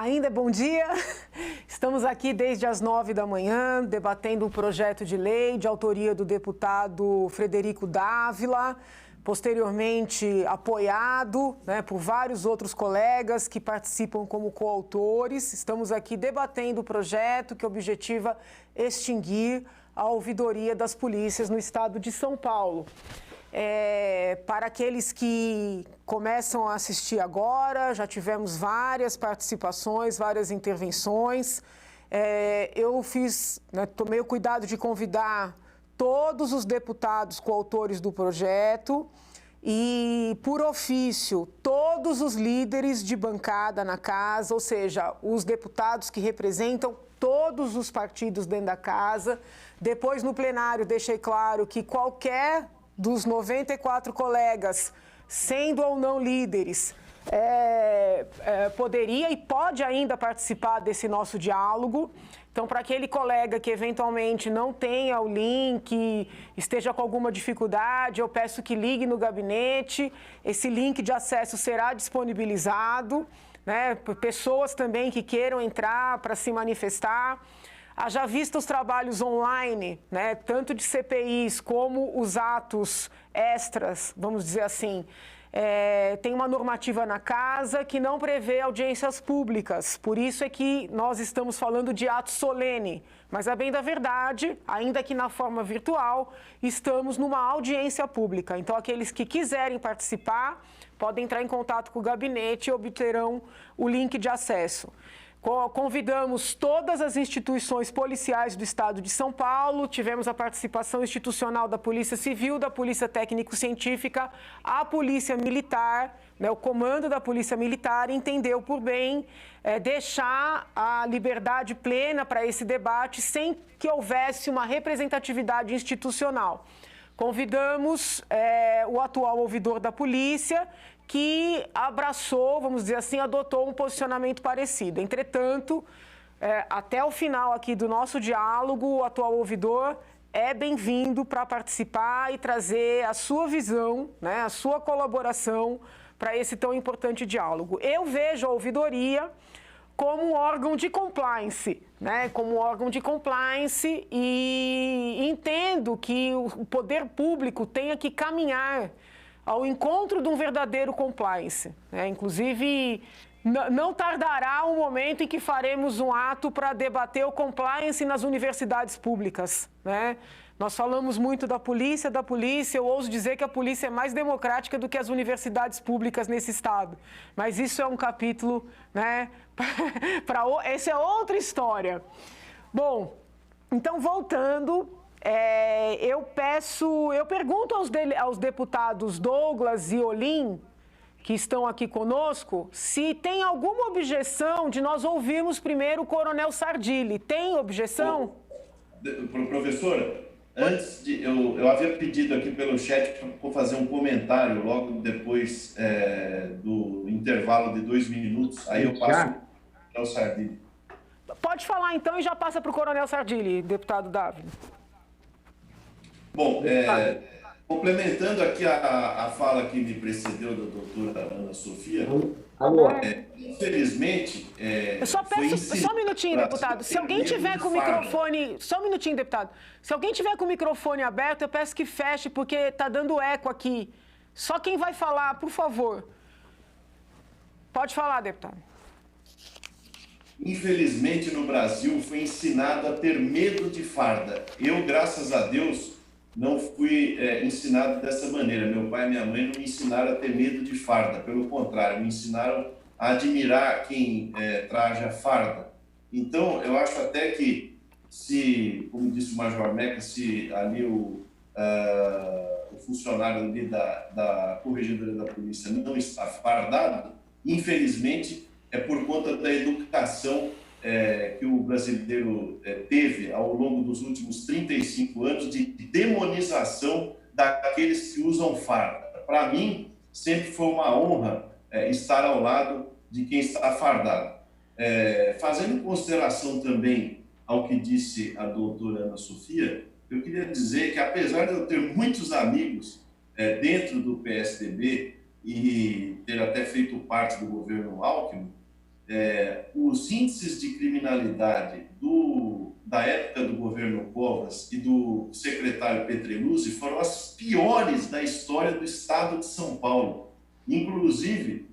Ainda é bom dia. Estamos aqui desde as 9 da manhã, debatendo um projeto de lei de autoria do deputado Frederico Dávila, posteriormente apoiado, por vários outros colegas que participam como coautores. Estamos aqui debatendo o projeto que objetiva extinguir a ouvidoria das polícias no estado de São Paulo. Para aqueles que começam a assistir agora, já tivemos várias participações, várias intervenções. Eu tomei o cuidado de convidar todos os deputados coautores do projeto e, por ofício, todos os líderes de bancada na casa, ou seja, os deputados que representam todos os partidos dentro da casa. Depois, no plenário, deixei claro que qualquer dos 94 colegas, sendo ou não líderes, poderia e pode ainda participar desse nosso diálogo. Então, para aquele colega que eventualmente não tenha o link, esteja com alguma dificuldade, eu peço que ligue no gabinete. Esse link de acesso será disponibilizado, por pessoas também que queiram entrar para se manifestar. Haja vista os trabalhos online, tanto de CPIs como os atos extras, vamos dizer assim, tem uma normativa na casa que não prevê audiências públicas. Por isso é que nós estamos falando de ato solene. Mas, a bem da verdade, ainda que na forma virtual, estamos numa audiência pública. Então, aqueles que quiserem participar podem entrar em contato com o gabinete e obterão o link de acesso. Convidamos todas as instituições policiais do estado de São Paulo, tivemos a participação institucional da Polícia Civil, da Polícia Técnico-Científica, a Polícia Militar, o comando da Polícia Militar entendeu por bem deixar a liberdade plena para esse debate sem que houvesse uma representatividade institucional. Convidamos o atual ouvidor da polícia, que abraçou, vamos dizer assim, adotou um posicionamento parecido. Entretanto, até o final aqui do nosso diálogo, o atual ouvidor é bem-vindo para participar e trazer a sua visão, a sua colaboração para esse tão importante diálogo. Eu vejo a ouvidoria como um órgão de compliance, e entendo que o poder público tenha que caminhar ao encontro de um verdadeiro compliance. Inclusive, não tardará um momento em que faremos um ato para debater o compliance nas universidades públicas. Nós falamos muito da polícia, eu ouso dizer que a polícia é mais democrática do que as universidades públicas nesse estado. Mas isso é um capítulo, essa é outra história. Bom, então voltando, eu pergunto aos deputados Douglas e Olim, que estão aqui conosco, se tem alguma objeção de nós ouvirmos primeiro o Coronel Sardilli. Tem objeção? Professora, antes de... Eu havia pedido aqui pelo chat para fazer um comentário logo depois do intervalo de 2 minutos. Aí eu passo para o Sardilli. Pode falar então e já passa para o Coronel Sardilli, deputado Dávila. Bom, complementando aqui a fala que me precedeu da doutora Ana Sofia, infelizmente... Eu só peço, só um minutinho, deputado. Se alguém tiver com o microfone... Só um minutinho, deputado. Se alguém tiver com o microfone aberto, eu peço que feche, porque está dando eco aqui. Só quem vai falar, por favor. Pode falar, deputado. Infelizmente, no Brasil, foi ensinado a ter medo de farda. Eu, graças a Deus, não fui ensinado dessa maneira. Meu pai e minha mãe não me ensinaram a ter medo de farda. Pelo contrário, me ensinaram a admirar quem traja farda. Então, eu acho até que, como disse o Major Meca, se ali o funcionário ali da Corregedoria da Polícia não está fardado, infelizmente, é por conta da educação que o brasileiro teve ao longo dos últimos 35 anos de demonização daqueles que usam farda. Para mim, sempre foi uma honra estar ao lado de quem está fardado. Fazendo em consideração também ao que disse a doutora Ana Sofia, eu queria dizer que, apesar de eu ter muitos amigos dentro do PSDB e ter até feito parte do governo Alckmin, os índices de criminalidade da época do governo Covas e do secretário Petreluzzi foram as piores da história do estado de São Paulo. Inclusive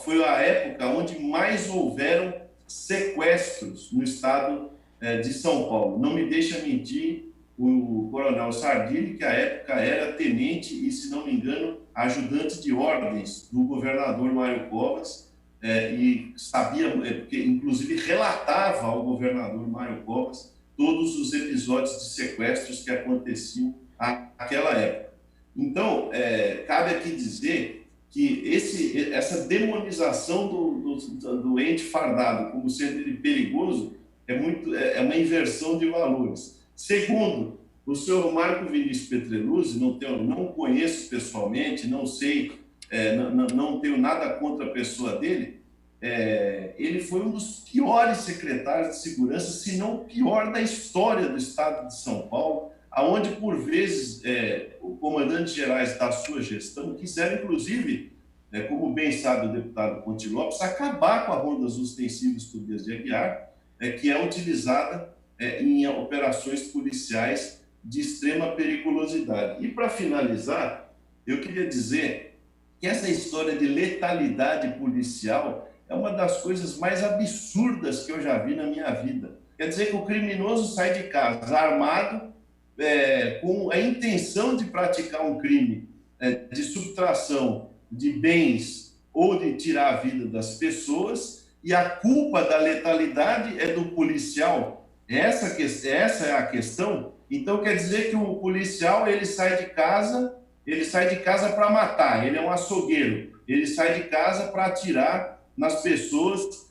foi a época onde mais houveram sequestros no estado de São Paulo. Não me deixa mentir o coronel Sardini, que à época era tenente e, se não me engano, ajudante de ordens do governador Mário Covas, e sabia, porque inclusive relatava ao governador Mário Covas todos os episódios de sequestros que aconteciam naquela época. Então, cabe aqui dizer que essa demonização do ente fardado como sendo perigoso é uma inversão de valores. Segundo, o senhor Marco Vinícius Petreluzzi, não conheço pessoalmente, não sei, não tenho nada contra a pessoa dele, ele foi um dos piores secretários de segurança, se não o pior da história do estado de São Paulo, aonde por vezes o comandantes gerais da sua gestão quiseram, inclusive, como bem sabe o deputado Conte Lopes, acabar com a ronda ostensivas Tobias de Aguiar, que é utilizada em operações policiais de extrema periculosidade. E para finalizar, eu queria dizer que essa história de letalidade policial é uma das coisas mais absurdas que eu já vi na minha vida. Quer dizer que o criminoso sai de casa armado, com a intenção de praticar um crime de subtração de bens ou de tirar a vida das pessoas, e a culpa da letalidade é do policial. Essa é a questão. Então quer dizer que o policial ele sai de casa para matar, ele é um açougueiro, ele sai de casa para atirar nas pessoas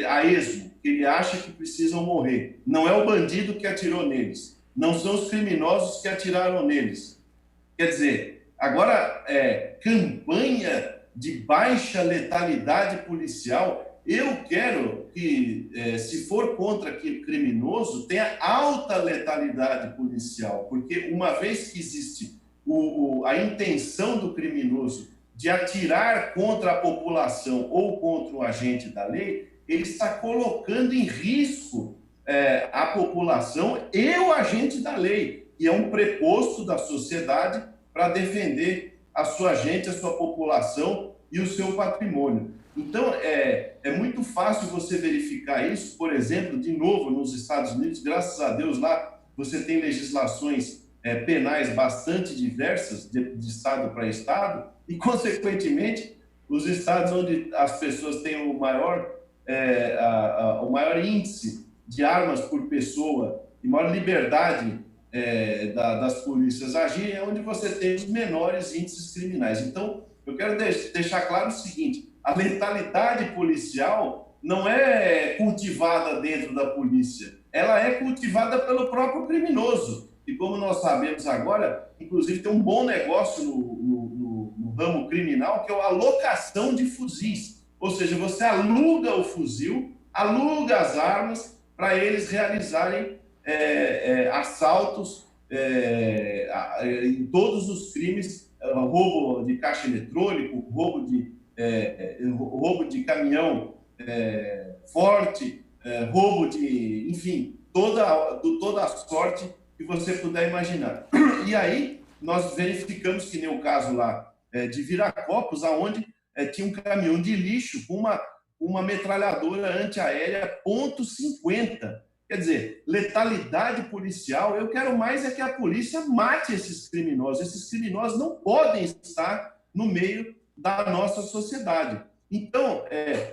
a esmo, que ele acha que precisam morrer. Não é o bandido que atirou neles, não são os criminosos que atiraram neles. Quer dizer, agora, campanha de baixa letalidade policial, eu quero que, se for contra criminoso, tenha alta letalidade policial, porque uma vez que existe a intenção do criminoso de atirar contra a população ou contra o agente da lei, ele está colocando em risco a população e o agente da lei, e é um preposto da sociedade para defender a sua gente, a sua população e o seu patrimônio. Então, é muito fácil você verificar isso, por exemplo, de novo, nos Estados Unidos, graças a Deus, lá você tem legislações penais bastante diversas, de estado para estado, e, consequentemente, os estados onde as pessoas têm o maior índice de armas por pessoa e maior liberdade das polícias agirem, é onde você tem os menores índices criminais. Então, eu quero deixar claro o seguinte: a letalidade policial não é cultivada dentro da polícia, ela é cultivada pelo próprio criminoso. E como nós sabemos agora, inclusive tem um bom negócio no ramo criminal, que é a alocação de fuzis. Ou seja, você aluga o fuzil, aluga as armas para eles realizarem assaltos em todos os crimes, roubo de caixa eletrônico, roubo de caminhão forte, roubo de, enfim, toda a sorte que você puder imaginar. E aí nós verificamos que nem o caso lá de Viracopos, aonde tinha um caminhão de lixo com uma metralhadora antiaérea .50. Quer dizer, letalidade policial, eu quero mais que a polícia mate esses criminosos. Esses criminosos não podem estar no meio da nossa sociedade. Então,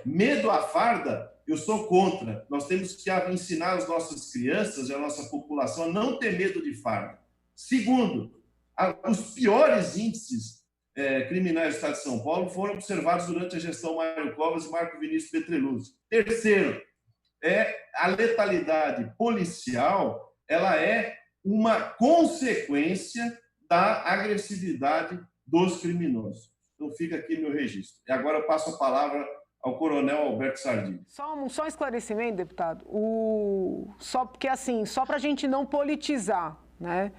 medo à farda, eu sou contra. Nós temos que ensinar as nossas crianças e a nossa população a não ter medo de farda. Segundo, os piores índices criminais do Estado de São Paulo foram observados durante a gestão Mário Covas e Marco Vinícius Petreluzzi. Terceiro, a letalidade policial, ela é uma consequência da agressividade dos criminosos. Então, fica aqui meu registro. E agora eu passo a palavra ao coronel Alberto Sardini. Só um esclarecimento, deputado. Só para a gente não politizar, né?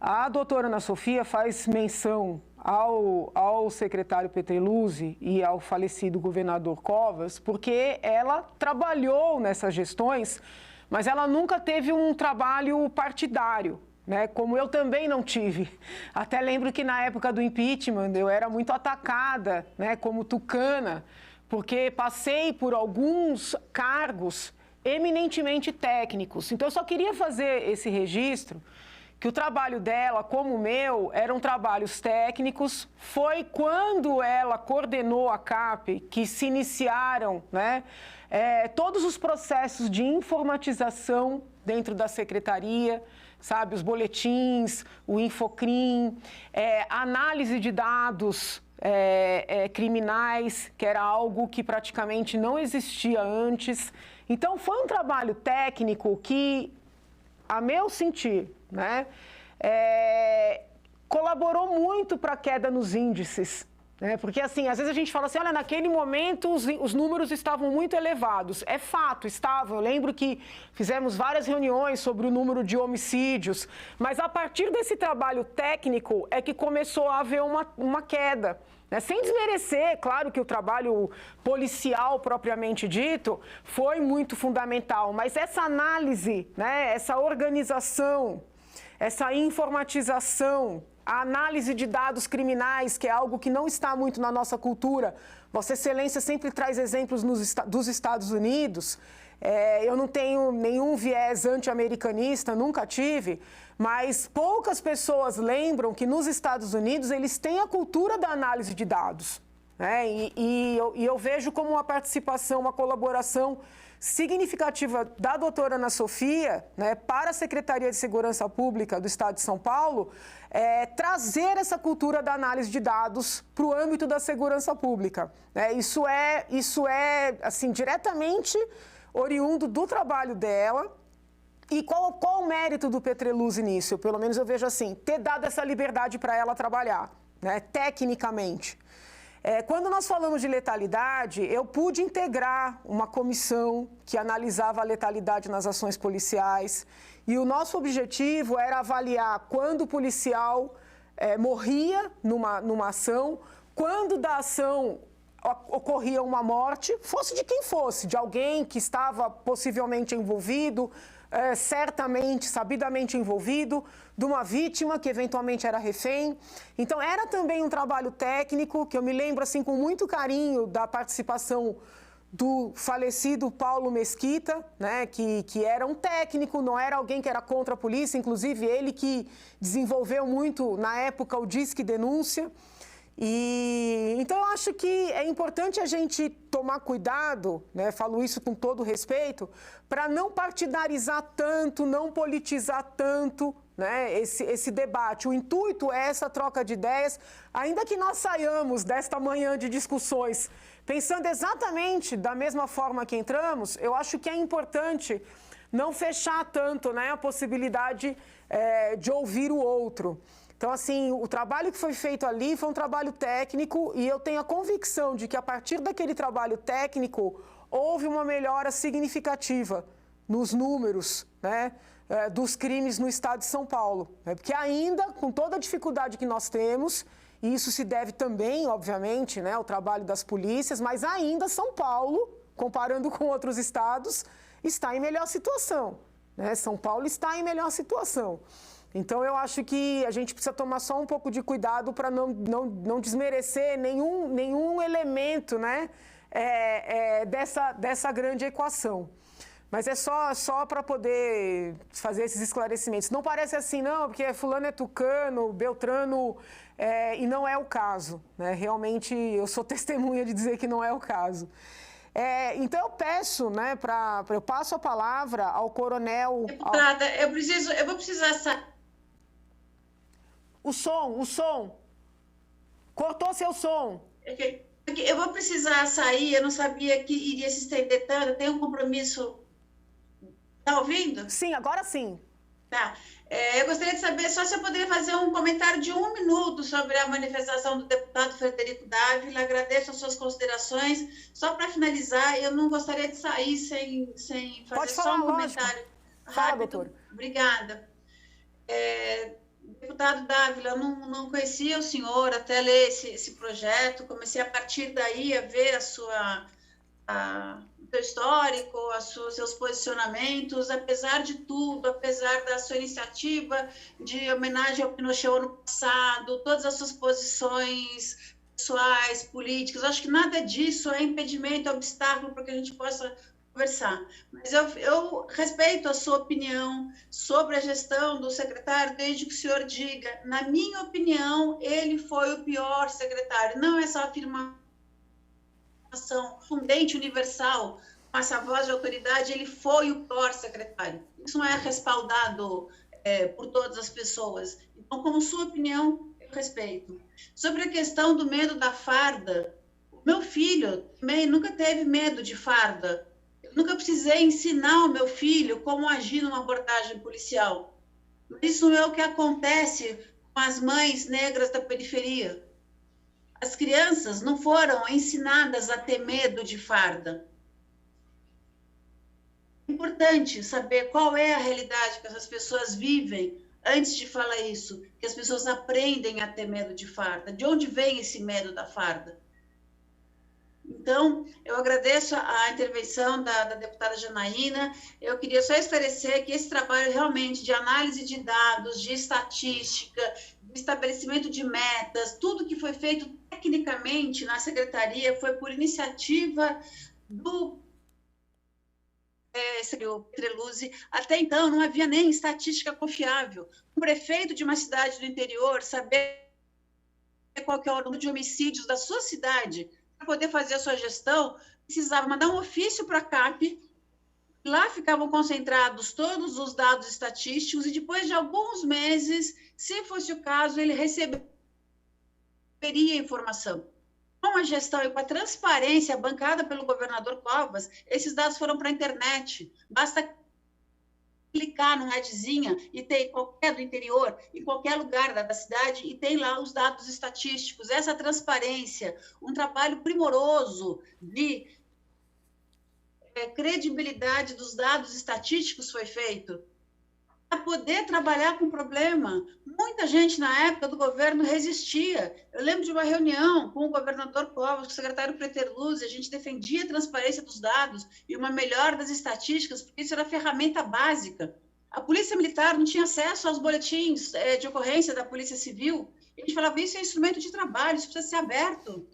A doutora Ana Sofia faz menção ao secretário Petreluzzi e ao falecido governador Covas, porque ela trabalhou nessas gestões, mas ela nunca teve um trabalho partidário, né? Como eu também não tive. Até lembro que na época do impeachment eu era muito atacada, né, como tucana, porque passei por alguns cargos eminentemente técnicos. Então, eu só queria fazer esse registro, que o trabalho dela, como o meu, eram trabalhos técnicos. Foi quando ela coordenou a CAP que se iniciaram, né, todos os processos de informatização dentro da secretaria, sabe, os boletins, o Infocrim, análise de dados criminais, que era algo que praticamente não existia antes. Então, foi um trabalho técnico que, a meu sentir, né, colaborou muito para a queda nos índices. Porque, assim, às vezes a gente fala assim, olha, naquele momento os números estavam muito elevados. É fato, estavam. Eu lembro que fizemos várias reuniões sobre o número de homicídios, mas a partir desse trabalho técnico é que começou a haver uma queda. Sem desmerecer, claro que o trabalho policial propriamente dito foi muito fundamental, mas essa análise, né, essa organização, essa informatização, a análise de dados criminais, que é algo que não está muito na nossa cultura. Vossa Excelência sempre traz exemplos dos Estados Unidos. Eu não tenho nenhum viés anti-americanista, nunca tive, mas poucas pessoas lembram que nos Estados Unidos eles têm a cultura da análise de dados. E eu vejo como uma participação, uma colaboração significativa da doutora Ana Sofia, né, para a Secretaria de Segurança Pública do Estado de São Paulo, trazer essa cultura da análise de dados para o âmbito da segurança pública. Isso é assim, diretamente oriundo do trabalho dela. E qual o mérito do Petreluzzi nisso? Pelo menos eu vejo assim, ter dado essa liberdade para ela trabalhar, né, tecnicamente. Quando nós falamos de letalidade, eu pude integrar uma comissão que analisava a letalidade nas ações policiais, e o nosso objetivo era avaliar quando o policial morria numa ação, quando da ação ocorria uma morte, fosse de quem fosse, de alguém que estava possivelmente envolvido, certamente, sabidamente envolvido, de uma vítima que eventualmente era refém. Então, era também um trabalho técnico, que eu me lembro assim com muito carinho da participação do falecido Paulo Mesquita, né, que era um técnico, não era alguém que era contra a polícia, inclusive ele que desenvolveu muito, na época, o Disque Denúncia. Então, eu acho que é importante a gente tomar cuidado, né, falo isso com todo respeito, para não partidarizar tanto, não politizar tanto, né, esse debate. O intuito é essa troca de ideias, ainda que nós saiamos desta manhã de discussões pensando exatamente da mesma forma que entramos, eu acho que é importante não fechar tanto, né, a possibilidade de ouvir o outro. Então, assim, o trabalho que foi feito ali foi um trabalho técnico, e eu tenho a convicção de que, a partir daquele trabalho técnico, houve uma melhora significativa nos números, né, dos crimes no estado de São Paulo. Porque ainda, com toda a dificuldade que nós temos, e isso se deve também, obviamente, né, ao trabalho das polícias, mas ainda São Paulo, comparando com outros estados, está em melhor situação, né? São Paulo está em melhor situação. Então, eu acho que a gente precisa tomar só um pouco de cuidado para não desmerecer nenhum elemento, né, dessa grande equação. Mas é só para poder fazer esses esclarecimentos. Não parece assim, não, porque fulano é tucano, beltrano, e não é o caso, né? Realmente, eu sou testemunha de dizer que não é o caso. Então, eu peço, né, eu passo a palavra ao coronel... Deputada, eu vou precisar sair. O som. Cortou seu som. Eu vou precisar sair, eu não sabia que iria se estender tanto, eu tenho um compromisso. Está ouvindo? Sim, agora sim. Tá. Eu gostaria de saber só se eu poderia fazer um comentário de 1 minuto sobre a manifestação do deputado Frederico Dávila. Agradeço as suas considerações. Só para finalizar, eu não gostaria de sair sem fazer só um comentário rápido. Fala, doutor. Obrigada. Deputado Dávila, eu não conhecia o senhor até ler esse projeto, comecei a partir daí a ver o seu histórico, seus posicionamentos, apesar de tudo, apesar da sua iniciativa de homenagem ao Pinochet ano passado, todas as suas posições pessoais, políticas, acho que nada disso é impedimento, é obstáculo para que a gente possa conversar. Mas eu respeito a sua opinião sobre a gestão do secretário, desde que o senhor diga, na minha opinião, ele foi o pior secretário. Não é só afirmação fundente universal, com essa voz de autoridade, ele foi o pior secretário. Isso não é respaldado por todas as pessoas. Então, como sua opinião, eu respeito. Sobre a questão do medo da farda, o meu filho também nunca teve medo de farda. Nunca precisei ensinar o meu filho como agir numa abordagem policial. Isso é o que acontece com as mães negras da periferia. As crianças não foram ensinadas a ter medo de farda. É importante saber qual é a realidade que essas pessoas vivem antes de falar isso, que as pessoas aprendem a ter medo de farda. De onde vem esse medo da farda? Então, eu agradeço a intervenção da deputada Janaína. Eu queria só esclarecer que esse trabalho realmente de análise de dados, de estatística, de estabelecimento de metas, tudo que foi feito tecnicamente na secretaria foi por iniciativa do Petreluzzi. Até então, não havia nem estatística confiável. O prefeito de uma cidade do interior saber qual que é o número de homicídios da sua cidade para poder fazer a sua gestão, precisava mandar um ofício para a CAP, lá ficavam concentrados todos os dados estatísticos e depois de alguns meses, se fosse o caso, ele receberia a informação. Com a gestão e com a transparência bancada pelo governador Covas, esses dados foram para a internet. Basta clicar no headzinha e tem qualquer do interior, em qualquer lugar da cidade, e tem lá os dados estatísticos. Essa transparência, um trabalho primoroso de credibilidade dos dados estatísticos foi feito para poder trabalhar com o problema. Muita gente, na época do governo, resistia. Eu lembro de uma reunião com o governador Covas, com o secretário Petreluzzi, a gente defendia a transparência dos dados e uma melhora das estatísticas, porque isso era a ferramenta básica. A Polícia Militar não tinha acesso aos boletins de ocorrência da Polícia Civil. A gente falava, isso é instrumento de trabalho, isso precisa ser aberto.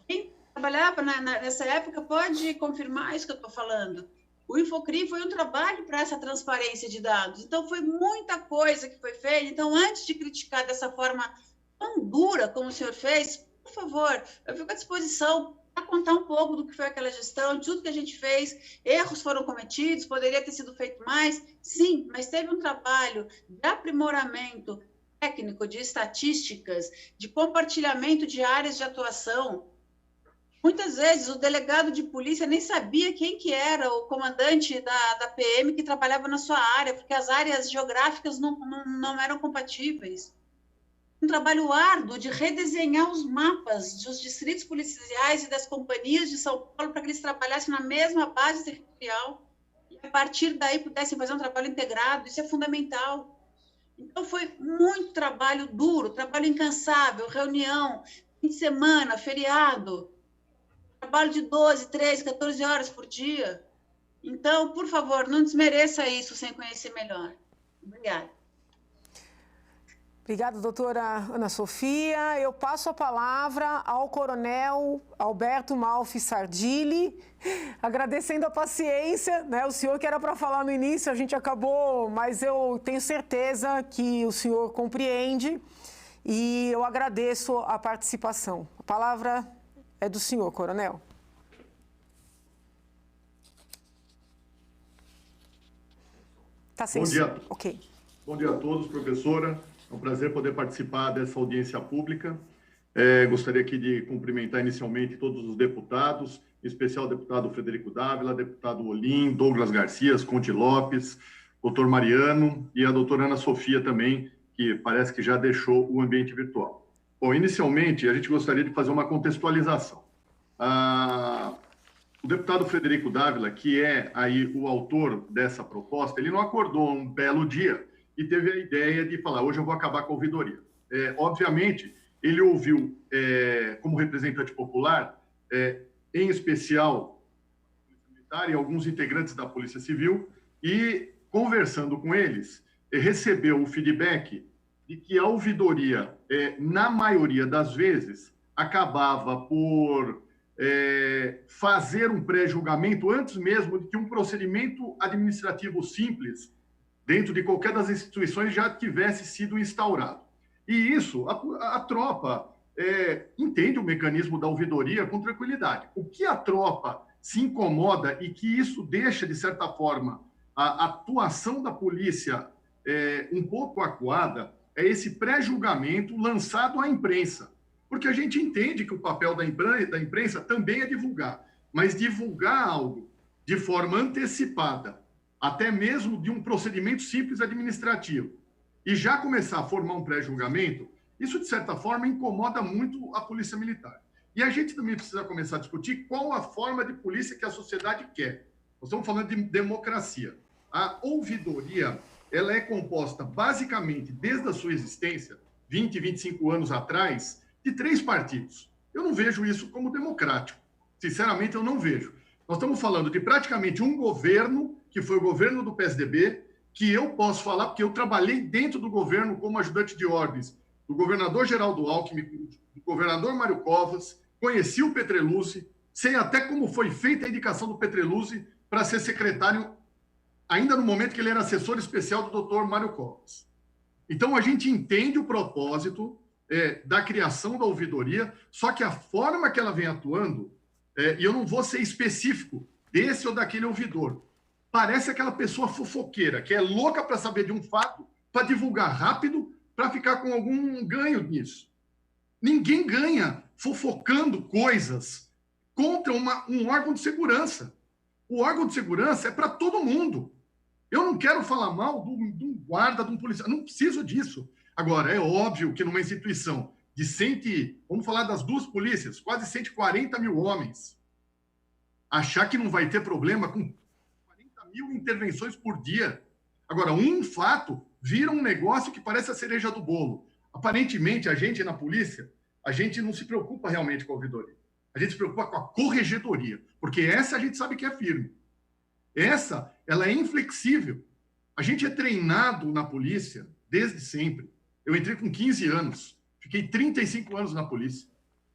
Quem trabalhava nessa época pode confirmar isso que eu estou falando. O Infocri foi um trabalho para essa transparência de dados. Então, foi muita coisa que foi feita. Então, antes de criticar dessa forma tão dura como o senhor fez, por favor, eu fico à disposição para contar um pouco do que foi aquela gestão, de tudo que a gente fez. Erros foram cometidos, poderia ter sido feito mais. Sim, mas teve um trabalho de aprimoramento técnico, de estatísticas, de compartilhamento de áreas de atuação. Muitas vezes o delegado de polícia nem sabia quem que era o comandante da PM que trabalhava na sua área, porque as áreas geográficas não eram compatíveis. Um trabalho árduo de redesenhar os mapas dos distritos policiais e das companhias de São Paulo para que eles trabalhassem na mesma base territorial e, a partir daí, pudessem fazer um trabalho integrado. Isso é fundamental. Então, foi muito trabalho duro, trabalho incansável, reunião, fim de semana, feriado, trabalho de 12, 13, 14 horas por dia. Então, por favor, não desmereça isso sem conhecer melhor. Obrigada. Obrigada, doutora Ana Sofia. Eu passo a palavra ao coronel Alberto Malfi Sardilli, agradecendo a paciência, né? O senhor que era para falar no início, a gente acabou, mas eu tenho certeza que o senhor compreende e eu agradeço a participação. A palavra é do senhor, coronel. Tá sem Bom dia. Ok. Bom dia a todos, professora. É um prazer poder participar dessa audiência pública. Gostaria aqui de cumprimentar inicialmente todos os deputados, em especial o deputado Frederico Dávila, deputado Olim, Douglas Garcia, Conte Lopes, doutor Mariano e a doutora Ana Sofia também, que parece que já deixou o ambiente virtual. Bom, inicialmente, a gente gostaria de fazer uma contextualização. O deputado Frederico Dávila, que é aí o autor dessa proposta, ele não acordou um belo dia e teve a ideia de falar, hoje eu vou acabar com a ouvidoria. Obviamente, ele ouviu, como representante popular, em especial a Polícia Militar e alguns integrantes da Polícia Civil, e, conversando com eles, recebeu o feedback de que a ouvidoria, na maioria das vezes, acabava por fazer um pré-julgamento antes mesmo de que um procedimento administrativo simples, dentro de qualquer das instituições, já tivesse sido instaurado. E isso, a tropa entende o mecanismo da ouvidoria com tranquilidade. O que a tropa se incomoda e que isso deixa, de certa forma, a atuação da polícia um pouco acuada é esse pré-julgamento lançado à imprensa. Porque a gente entende que o papel da imprensa também é divulgar, mas divulgar algo de forma antecipada, até mesmo de um procedimento simples administrativo, e já começar a formar um pré-julgamento, isso, de certa forma, incomoda muito a Polícia Militar. E a gente também precisa começar a discutir qual a forma de polícia que a sociedade quer. Nós estamos falando de democracia. A ouvidoria, ela é composta, basicamente, desde a sua existência, 20, 25 anos atrás, de 3 partidos. Eu não vejo isso como democrático. Sinceramente, eu não vejo. Nós estamos falando de praticamente um governo, que foi o governo do PSDB, que eu posso falar, porque eu trabalhei dentro do governo como ajudante de ordens do governador Geraldo Alckmin, do governador Mário Covas, conheci o Petreluzzi, sei até como foi feita a indicação do Petreluzzi para ser secretário, ainda no momento que ele era assessor especial do doutor Mário Covas. Então, a gente entende o propósito da criação da ouvidoria, só que a forma que ela vem atuando, e eu não vou ser específico desse ou daquele ouvidor, parece aquela pessoa fofoqueira, que é louca para saber de um fato, para divulgar rápido, para ficar com algum ganho nisso. Ninguém ganha fofocando coisas contra um órgão de segurança. O órgão de segurança é para todo mundo. Eu não quero falar mal de um guarda, de um policial, não preciso disso. Agora, é óbvio que numa instituição de vamos falar das 2 polícias, quase 140 mil homens, achar que não vai ter problema com 40 mil intervenções por dia. Agora, um fato vira um negócio que parece a cereja do bolo. Aparentemente, a gente na polícia, a gente não se preocupa realmente com a ouvidoria. A gente se preocupa com a corregedoria, porque essa a gente sabe que é firme. Essa, ela é inflexível. A gente é treinado na polícia desde sempre. Eu entrei com 15 anos, fiquei 35 anos na polícia.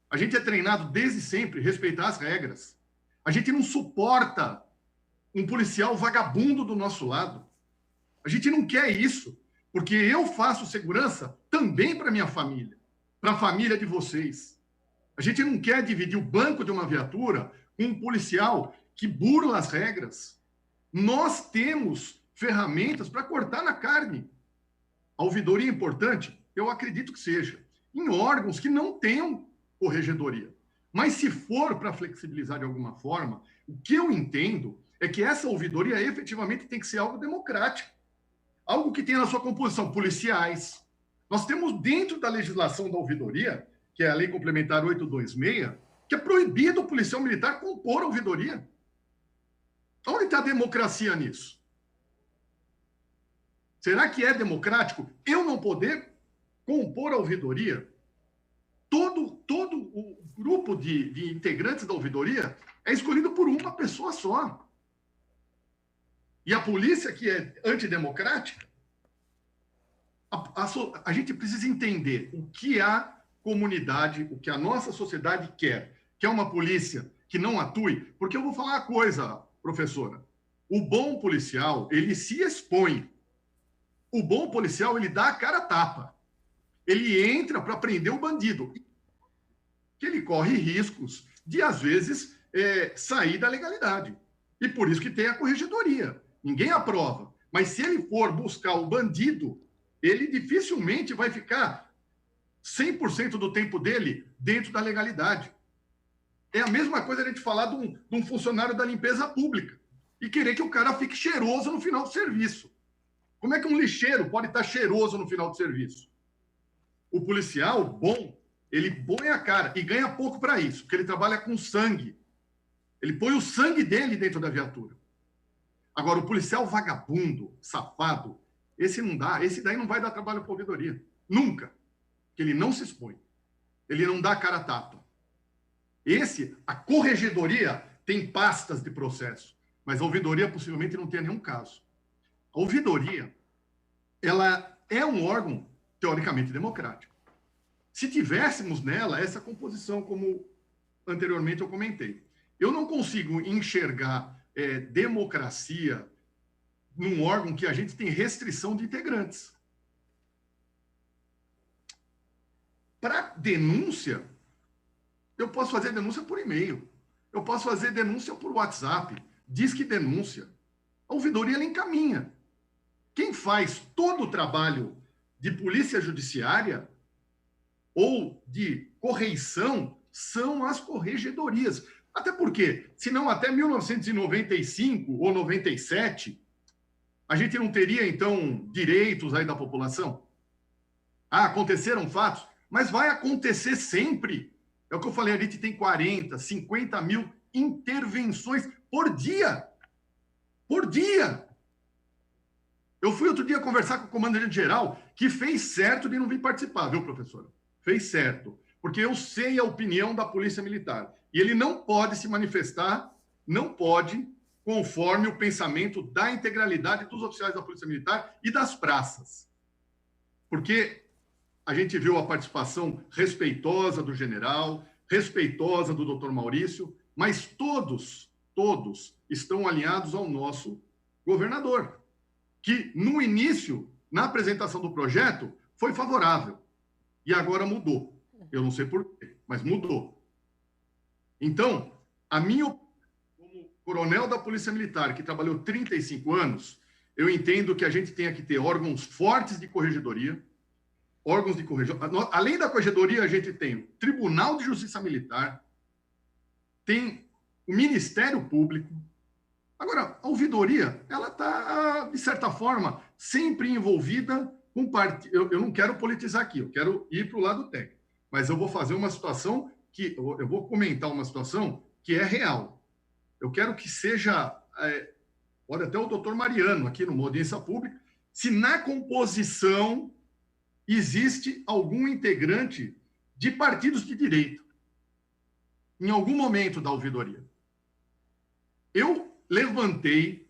A gente é treinado desde sempre a respeitar as regras. A gente não suporta um policial vagabundo do nosso lado. A gente não quer isso, porque eu faço segurança também para minha família, para a família de vocês. A gente não quer dividir o banco de uma viatura com um policial que burla as regras. Nós temos ferramentas para cortar na carne. A ouvidoria é importante? Eu acredito que seja. Em órgãos que não tenham corregedoria. Mas se for para flexibilizar de alguma forma, o que eu entendo é que essa ouvidoria efetivamente tem que ser algo democrático. Algo que tenha na sua composição policiais. Nós temos dentro da legislação da ouvidoria, que é a Lei Complementar 826, que é proibido o policial militar compor a ouvidoria. Onde está a democracia nisso? Será que é democrático eu não poder compor a ouvidoria? Todo o grupo de integrantes da ouvidoria é escolhido por uma pessoa só. E a polícia, que é antidemocrática, a gente precisa entender o que a comunidade, o que a nossa sociedade quer. Quer uma polícia que não atue? Porque eu vou falar uma coisa, professora. O bom policial, ele se expõe. O bom policial, ele dá a cara a tapa. Ele entra para prender o bandido. Que ele corre riscos de, às vezes, sair da legalidade. E por isso que tem a corregedoria. Ninguém aprova. Mas se ele for buscar o bandido, ele dificilmente vai ficar 100% do tempo dele dentro da legalidade. É a mesma coisa a gente falar de um funcionário da limpeza pública e querer que o cara fique cheiroso no final do serviço. Como é que um lixeiro pode estar cheiroso no final do serviço? O policial bom, ele põe a cara e ganha pouco para isso, porque ele trabalha com sangue. Ele põe o sangue dele dentro da viatura. Agora, o policial vagabundo, safado, Esse não dá, esse daí não vai dar trabalho para a ouvidoria. Nunca. Porque ele não se expõe. Ele não dá cara a tapa. A corregedoria tem pastas de processo, mas a ouvidoria possivelmente não tenha nenhum caso. A ouvidoria, ela é um órgão teoricamente democrático. Se tivéssemos nela essa composição, como anteriormente eu comentei, eu não consigo enxergar democracia num órgão que a gente tem restrição de integrantes. Para denúncia, eu posso fazer denúncia por e-mail, eu posso fazer denúncia por WhatsApp, diz que denúncia. A ouvidoria, ela encaminha. Quem faz todo o trabalho de polícia judiciária ou de correição são as corregedorias. Até porque, senão até 1995 ou 97, a gente não teria, então, direitos aí da população? Aconteceram fatos, mas vai acontecer sempre. É o que eu falei, a gente tem 40, 50 mil intervenções por dia. Por dia. Eu fui outro dia conversar com o comandante-geral, que fez certo de não vir participar, viu, professora? Fez certo. Porque eu sei a opinião da Polícia Militar. E ele não pode se manifestar, não pode, conforme o pensamento da integralidade dos oficiais da Polícia Militar e das praças. Porque a gente viu a participação respeitosa do general, respeitosa do doutor Maurício, mas todos estão alinhados ao nosso governador, que no início, na apresentação do projeto, foi favorável. E agora mudou. Eu não sei por quê, mas mudou. Então, a minha opinião, como coronel da Polícia Militar, que trabalhou 35 anos, eu entendo que a gente tenha que ter órgãos fortes de corregedoria, órgãos de corregedoria. Além da corregedoria, a gente tem o Tribunal de Justiça Militar, tem o Ministério Público. Agora, a ouvidoria, ela está, de certa forma, sempre envolvida com parte. Eu não quero politizar aqui, eu quero ir para o lado técnico. Mas eu vou fazer uma situação eu vou comentar uma situação que é real. Eu quero que seja, olha, até o doutor Mariano, aqui numa audiência pública, se na composição existe algum integrante de partidos de direita, em algum momento da ouvidoria. Eu levantei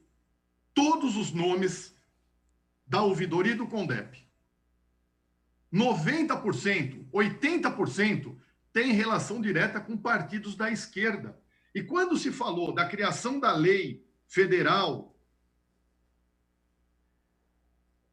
todos os nomes da ouvidoria e do CONDEP. 90%, 80% tem relação direta com partidos da esquerda. E quando se falou da criação da lei federal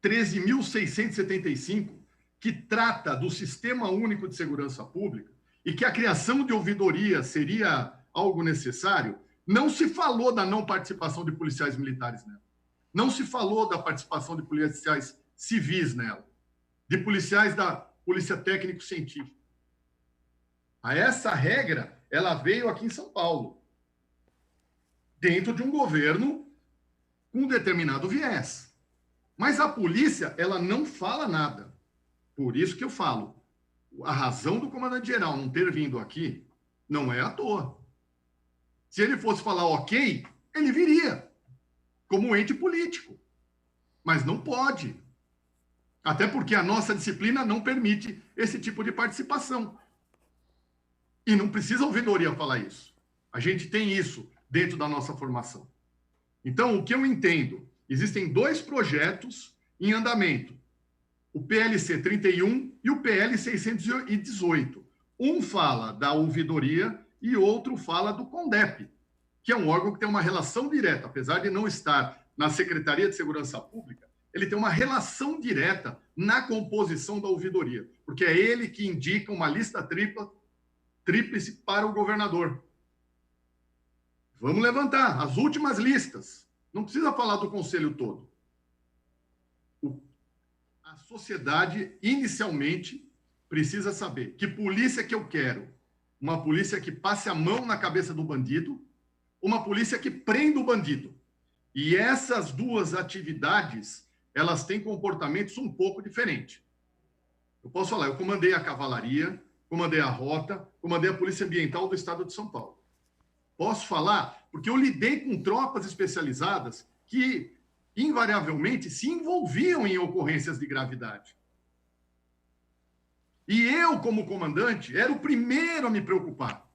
13.675, que trata do Sistema Único de Segurança Pública, e que a criação de ouvidoria seria algo necessário, não se falou da não participação de policiais militares nela. Não se falou da participação de policiais civis nela, de policiais da Polícia Técnico-Científica. Essa regra, ela veio aqui em São Paulo, dentro de um governo com um determinado viés. Mas a polícia, ela não fala nada. Por isso que eu falo, a razão do comandante-geral não ter vindo aqui não é à toa. Se ele fosse falar ok, ele viria, como ente político. Mas não pode. Até porque a nossa disciplina não permite esse tipo de participação. E não precisa a ouvidoria falar isso. A gente tem isso dentro da nossa formação. Então, o que eu entendo, existem 2 projetos em andamento. O PLC 31 e o PL 618. Um fala da ouvidoria e outro fala do CONDEP, que é um órgão que tem uma relação direta, apesar de não estar na Secretaria de Segurança Pública, ele tem uma relação direta na composição da ouvidoria, porque é ele que indica uma lista tríplice para o governador. Vamos levantar as últimas listas. Não precisa falar do conselho todo. A sociedade, inicialmente, precisa saber que polícia que eu quero. Uma polícia que passe a mão na cabeça do bandido, uma polícia que prenda o bandido. E essas 2 atividades, elas têm comportamentos um pouco diferentes. Eu posso falar, eu comandei a cavalaria, comandei a rota, comandei a Polícia Ambiental do Estado de São Paulo. Posso falar porque eu lidei com tropas especializadas que invariavelmente se envolviam em ocorrências de gravidade. E eu, como comandante, era o primeiro a me preocupar.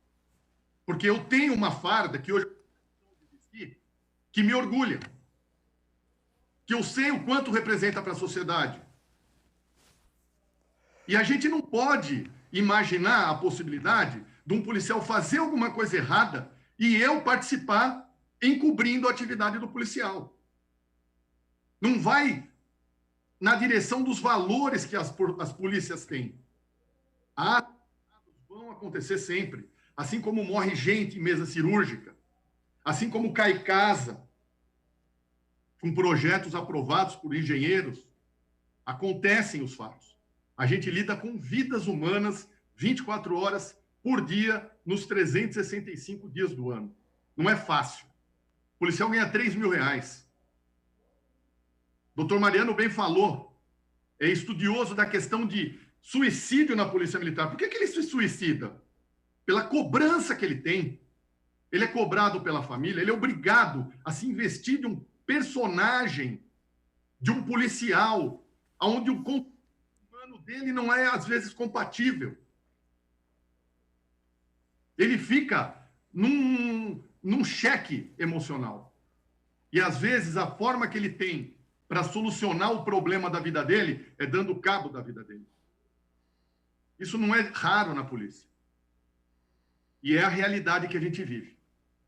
Porque eu tenho uma farda que hoje que me orgulha. Que eu sei o quanto representa para a sociedade. E a gente não pode imaginar a possibilidade de um policial fazer alguma coisa errada e eu participar encobrindo a atividade do policial. Não vai na direção dos valores que as polícias têm. Vão acontecer sempre. Assim como morre gente em mesa cirúrgica, assim como cai casa com projetos aprovados por engenheiros, acontecem os fatos. A gente lida com vidas humanas 24 horas por dia, nos 365 dias do ano. Não é fácil. O policial ganha R$3.000. Doutor Mariano bem falou, é estudioso da questão de suicídio na Polícia Militar. Por que ele se suicida? Pela cobrança que ele tem. Ele é cobrado pela família, ele é obrigado a se investir de um personagem, de um policial, onde o humano dele não é, às vezes, compatível. Ele fica num cheque emocional. E, às vezes, a forma que ele tem para solucionar o problema da vida dele é dando cabo da vida dele. Isso não é raro na polícia. E é a realidade que a gente vive.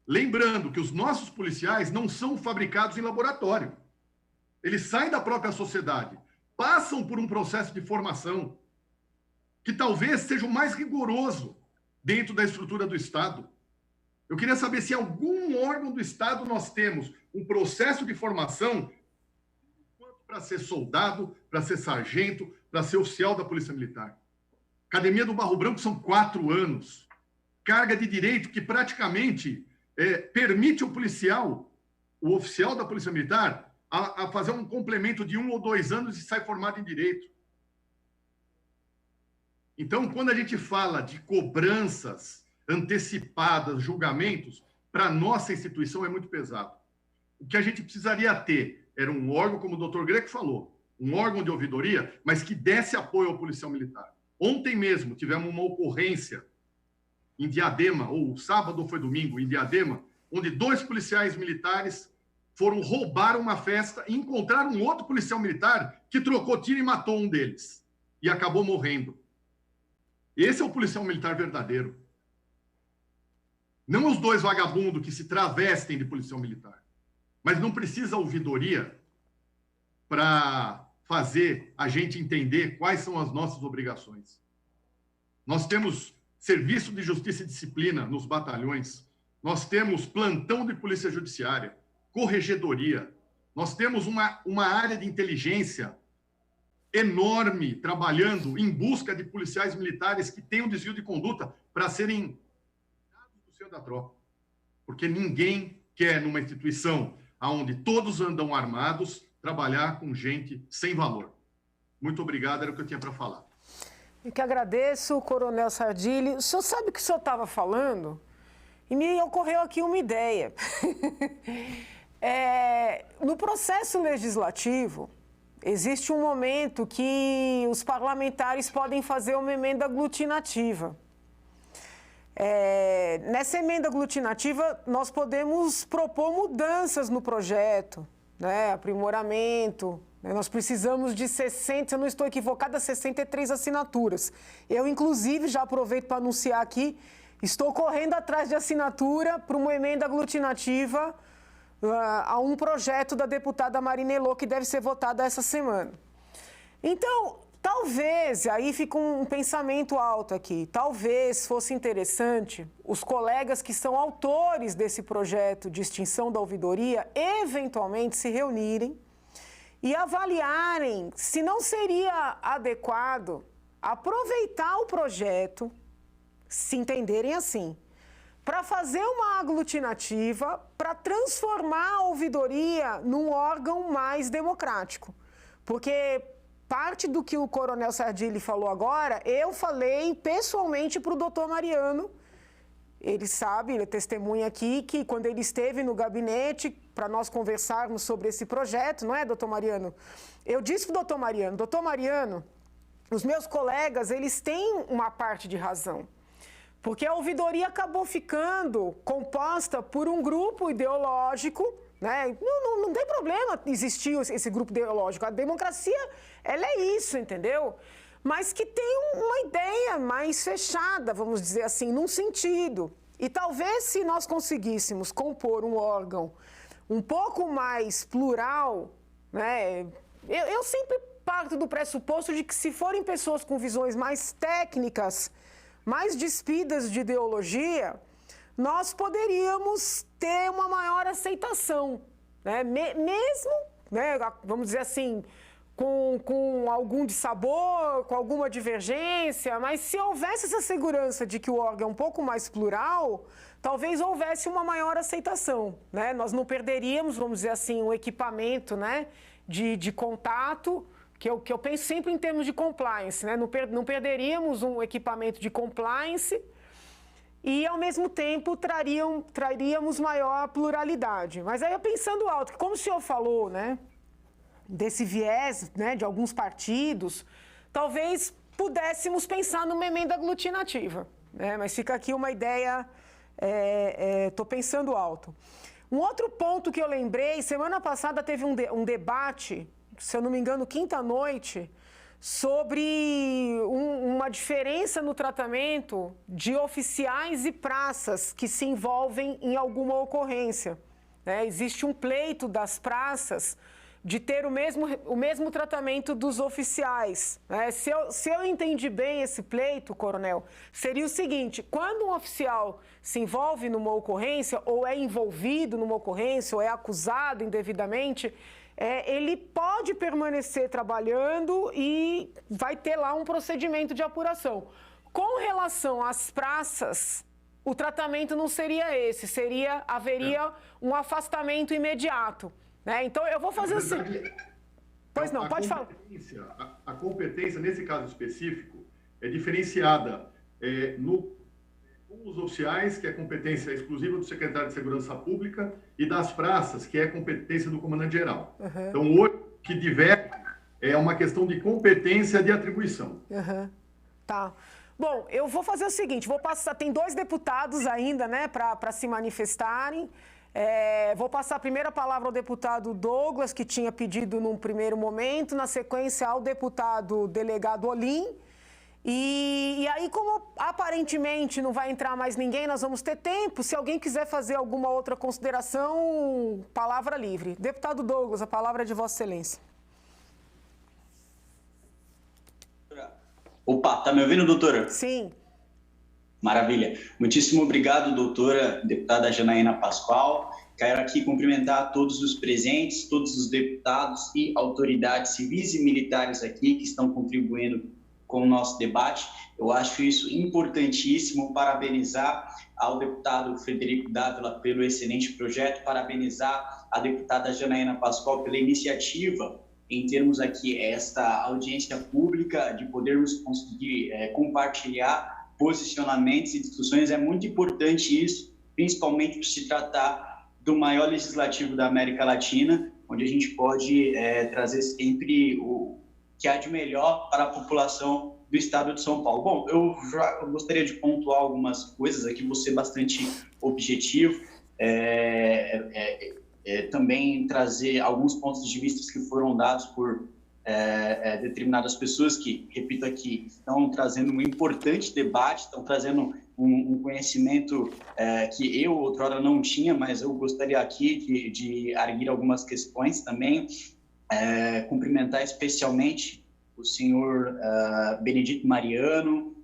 Lembrando que os nossos policiais não são fabricados em laboratório. Eles saem da própria sociedade, passam por um processo de formação que talvez seja o mais rigoroso dentro da estrutura do Estado. Eu queria saber se em algum órgão do Estado nós temos um processo de formação para ser soldado, para ser sargento, para ser oficial da Polícia Militar. Academia do Barro Branco são 4 anos. Carga de direito que praticamente permite ao policial, o oficial da Polícia Militar, a fazer um complemento de 1 ou 2 anos e sai formado em direito. Então, quando a gente fala de cobranças antecipadas, julgamentos, para a nossa instituição é muito pesado. O que a gente precisaria ter era um órgão, como o doutor Greco falou, um órgão de ouvidoria, mas que desse apoio ao policial militar. Ontem mesmo tivemos uma ocorrência em Diadema, ou sábado ou foi domingo, em Diadema, onde 2 policiais militares foram roubar uma festa e encontraram um outro policial militar que trocou tiro e matou um deles. E acabou morrendo. Esse é o policial militar verdadeiro. Não os 2 vagabundos que se travestem de policial militar. Mas não precisa ouvidoria para fazer a gente entender quais são as nossas obrigações. Nós temos serviço de justiça e disciplina nos batalhões, nós temos plantão de polícia judiciária, corregedoria, nós temos uma área de inteligência enorme trabalhando em busca de policiais militares que tenham desvio de conduta para serem dados do senhor da tropa. Porque ninguém quer, numa instituição onde todos andam armados, trabalhar com gente sem valor. Muito obrigado, era o que eu tinha para falar. Eu que agradeço, Coronel Sardilli. O senhor sabe o que o senhor estava falando? E me ocorreu aqui uma ideia. No processo legislativo, existe um momento que os parlamentares podem fazer uma emenda aglutinativa. Nessa emenda aglutinativa, nós podemos propor mudanças no projeto, né? Aprimoramento. Nós precisamos de 60, se eu não estou equivocada, 63 assinaturas. Eu, inclusive, já aproveito para anunciar aqui, estou correndo atrás de assinatura para uma emenda aglutinativa a um projeto da deputada Marina Elô, que deve ser votado essa semana. Então, talvez, aí fica um pensamento alto aqui, talvez fosse interessante os colegas que são autores desse projeto de extinção da ouvidoria, eventualmente se reunirem e avaliarem se não seria adequado aproveitar o projeto, se entenderem assim, para fazer uma aglutinativa, para transformar a ouvidoria num órgão mais democrático. Porque parte do que o Coronel Sardilli falou agora, eu falei pessoalmente para o doutor Mariano. Ele sabe, ele é testemunha aqui, que quando ele esteve no gabinete para nós conversarmos sobre esse projeto, não é, doutor Mariano? Eu disse para o doutor Mariano, os meus colegas, eles têm uma parte de razão. Porque a ouvidoria acabou ficando composta por um grupo ideológico, né? Não tem problema existir esse grupo ideológico. A democracia, ela é isso, entendeu? Mas que tem uma ideia mais fechada, vamos dizer assim, num sentido. E talvez se nós conseguíssemos compor um órgão um pouco mais plural, né? Eu sempre parto do pressuposto de que se forem pessoas com visões mais técnicas, mais despidas de ideologia, nós poderíamos ter uma maior aceitação, né? Mesmo, né, vamos dizer assim, com algum dissabor, com alguma divergência, mas se houvesse essa segurança de que o órgão é um pouco mais plural, talvez houvesse uma maior aceitação, né? Nós não perderíamos, vamos dizer assim, um equipamento, né, de contato, que eu penso sempre em termos de compliance, né? Não perderíamos um equipamento de compliance e, ao mesmo tempo, traríamos maior pluralidade. Mas aí, eu pensando alto, que como o senhor falou, né, desse viés, né, de alguns partidos, talvez pudéssemos pensar numa emenda aglutinativa, né? Mas fica aqui uma ideia, estou pensando alto. Um outro ponto que eu lembrei, semana passada teve um debate, se eu não me engano, quinta-noite, sobre uma diferença no tratamento de oficiais e praças que se envolvem em alguma ocorrência, né? Existe um pleito das praças de ter o mesmo tratamento dos oficiais, né? Se eu entendi bem esse pleito, coronel, seria o seguinte: quando um oficial se envolve numa ocorrência, ou é envolvido numa ocorrência, ou é acusado indevidamente, ele pode permanecer trabalhando e vai ter lá um procedimento de apuração. Com relação às praças, o tratamento não seria esse, haveria um afastamento imediato, né? Então, eu vou fazer assim... Pois não, pode falar. A competência, nesse caso específico, é diferenciada com os oficiais, que é competência exclusiva do secretário de Segurança Pública, e das praças, que é competência do comandante-geral. Uhum. Então, hoje, o que diverge é uma questão de competência de atribuição. Uhum. Tá. Bom, eu vou fazer o seguinte, vou passar, tem 2 deputados ainda, né, para se manifestarem. Vou passar a primeira palavra ao deputado Douglas, que tinha pedido num primeiro momento, na sequência ao deputado delegado Olim. E aí, como aparentemente não vai entrar mais ninguém, nós vamos ter tempo. Se alguém quiser fazer alguma outra consideração, palavra livre. Deputado Douglas, a palavra é de Vossa Excelência. Opa, tá me ouvindo, doutora? Sim. Maravilha. Muitíssimo obrigado, doutora deputada Janaína Pascoal. Quero aqui cumprimentar todos os presentes, todos os deputados e autoridades civis e militares aqui que estão contribuindo com o nosso debate. Eu acho isso importantíssimo. Parabenizar ao deputado Frederico Dávila pelo excelente projeto, parabenizar a deputada Janaína Pascoal pela iniciativa em termos aqui esta audiência pública, de podermos conseguir compartilhar posicionamentos e discussões. É muito importante isso, principalmente por se tratar do maior legislativo da América Latina, onde a gente pode trazer sempre o que há de melhor para a população do estado de São Paulo. Bom, eu gostaria de pontuar algumas coisas aqui, vou ser bastante objetivo, também trazer alguns pontos de vista que foram dados por determinadas pessoas que, repito aqui, estão trazendo um importante debate, estão trazendo um conhecimento que eu outrora não tinha, mas eu gostaria aqui de arguir algumas questões também. Cumprimentar especialmente o senhor Benedito Mariano,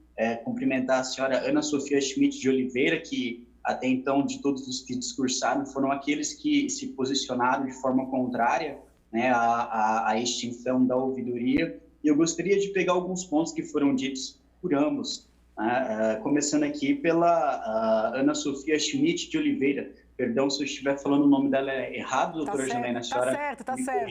cumprimentar a senhora Ana Sofia Schmidt de Oliveira, que até então, de todos os que discursaram, foram aqueles que se posicionaram de forma contrária, né, à extinção da ouvidoria. E eu gostaria de pegar alguns pontos que foram ditos por ambos, né, começando aqui pela Ana Sofia Schmidt de Oliveira. Perdão se eu estiver falando o nome dela errado, doutora Janaína, a senhora tá certo.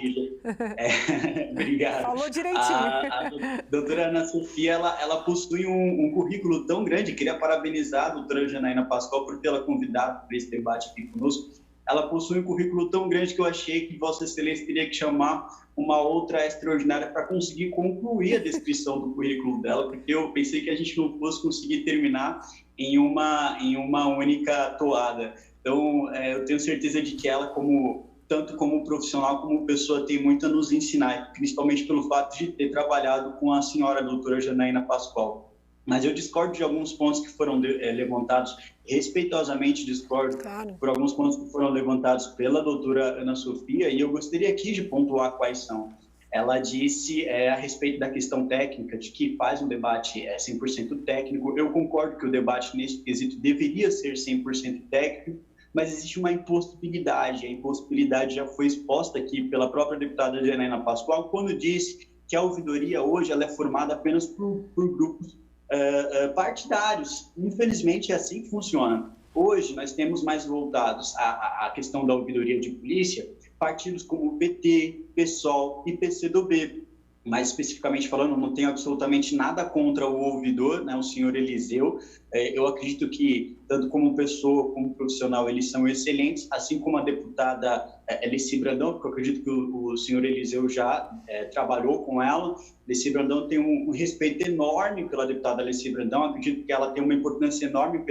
Obrigado. Falou direitinho. A doutora Ana Sofia, ela possui um currículo tão grande. Queria parabenizar a doutora Janaína Pascoal por tê-la convidado para esse debate aqui conosco. ela possui um currículo tão grande que eu achei que Vossa Excelência teria que chamar uma outra extraordinária para conseguir concluir a descrição do currículo dela, porque eu pensei que a gente não fosse conseguir terminar em uma única toada. Então, eu tenho certeza de que ela, tanto como profissional como pessoa, tem muito a nos ensinar, principalmente pelo fato de ter trabalhado com a senhora doutora Janaína Pascoal. Mas eu discordo de alguns pontos que foram levantados, respeitosamente discordo por alguns pontos que foram levantados pela doutora Ana Sofia, e eu gostaria aqui de pontuar quais são. Ela disse a respeito da questão técnica, de que faz um debate 100% técnico. Eu concordo que o debate nesse quesito deveria ser 100% técnico, mas existe uma impossibilidade. A impossibilidade já foi exposta aqui pela própria deputada Janaína Pascoal, quando disse que a ouvidoria hoje ela é formada apenas por grupos partidários. Infelizmente, é assim que funciona. Hoje, nós temos mais voltados à questão da ouvidoria de polícia, partidos como o PT, PSOL e PCdoB. Mais especificamente falando, não tenho absolutamente nada contra o ouvidor, né, o senhor Eliseu. Eu acredito que, tanto como pessoa, como profissional, eles são excelentes, assim como a deputada Alessi Brandão, porque eu acredito que o senhor Eliseu já trabalhou com ela. Alessi Brandão tem um respeito enorme pela deputada Alessi Brandão, acredito que ela tem uma importância enorme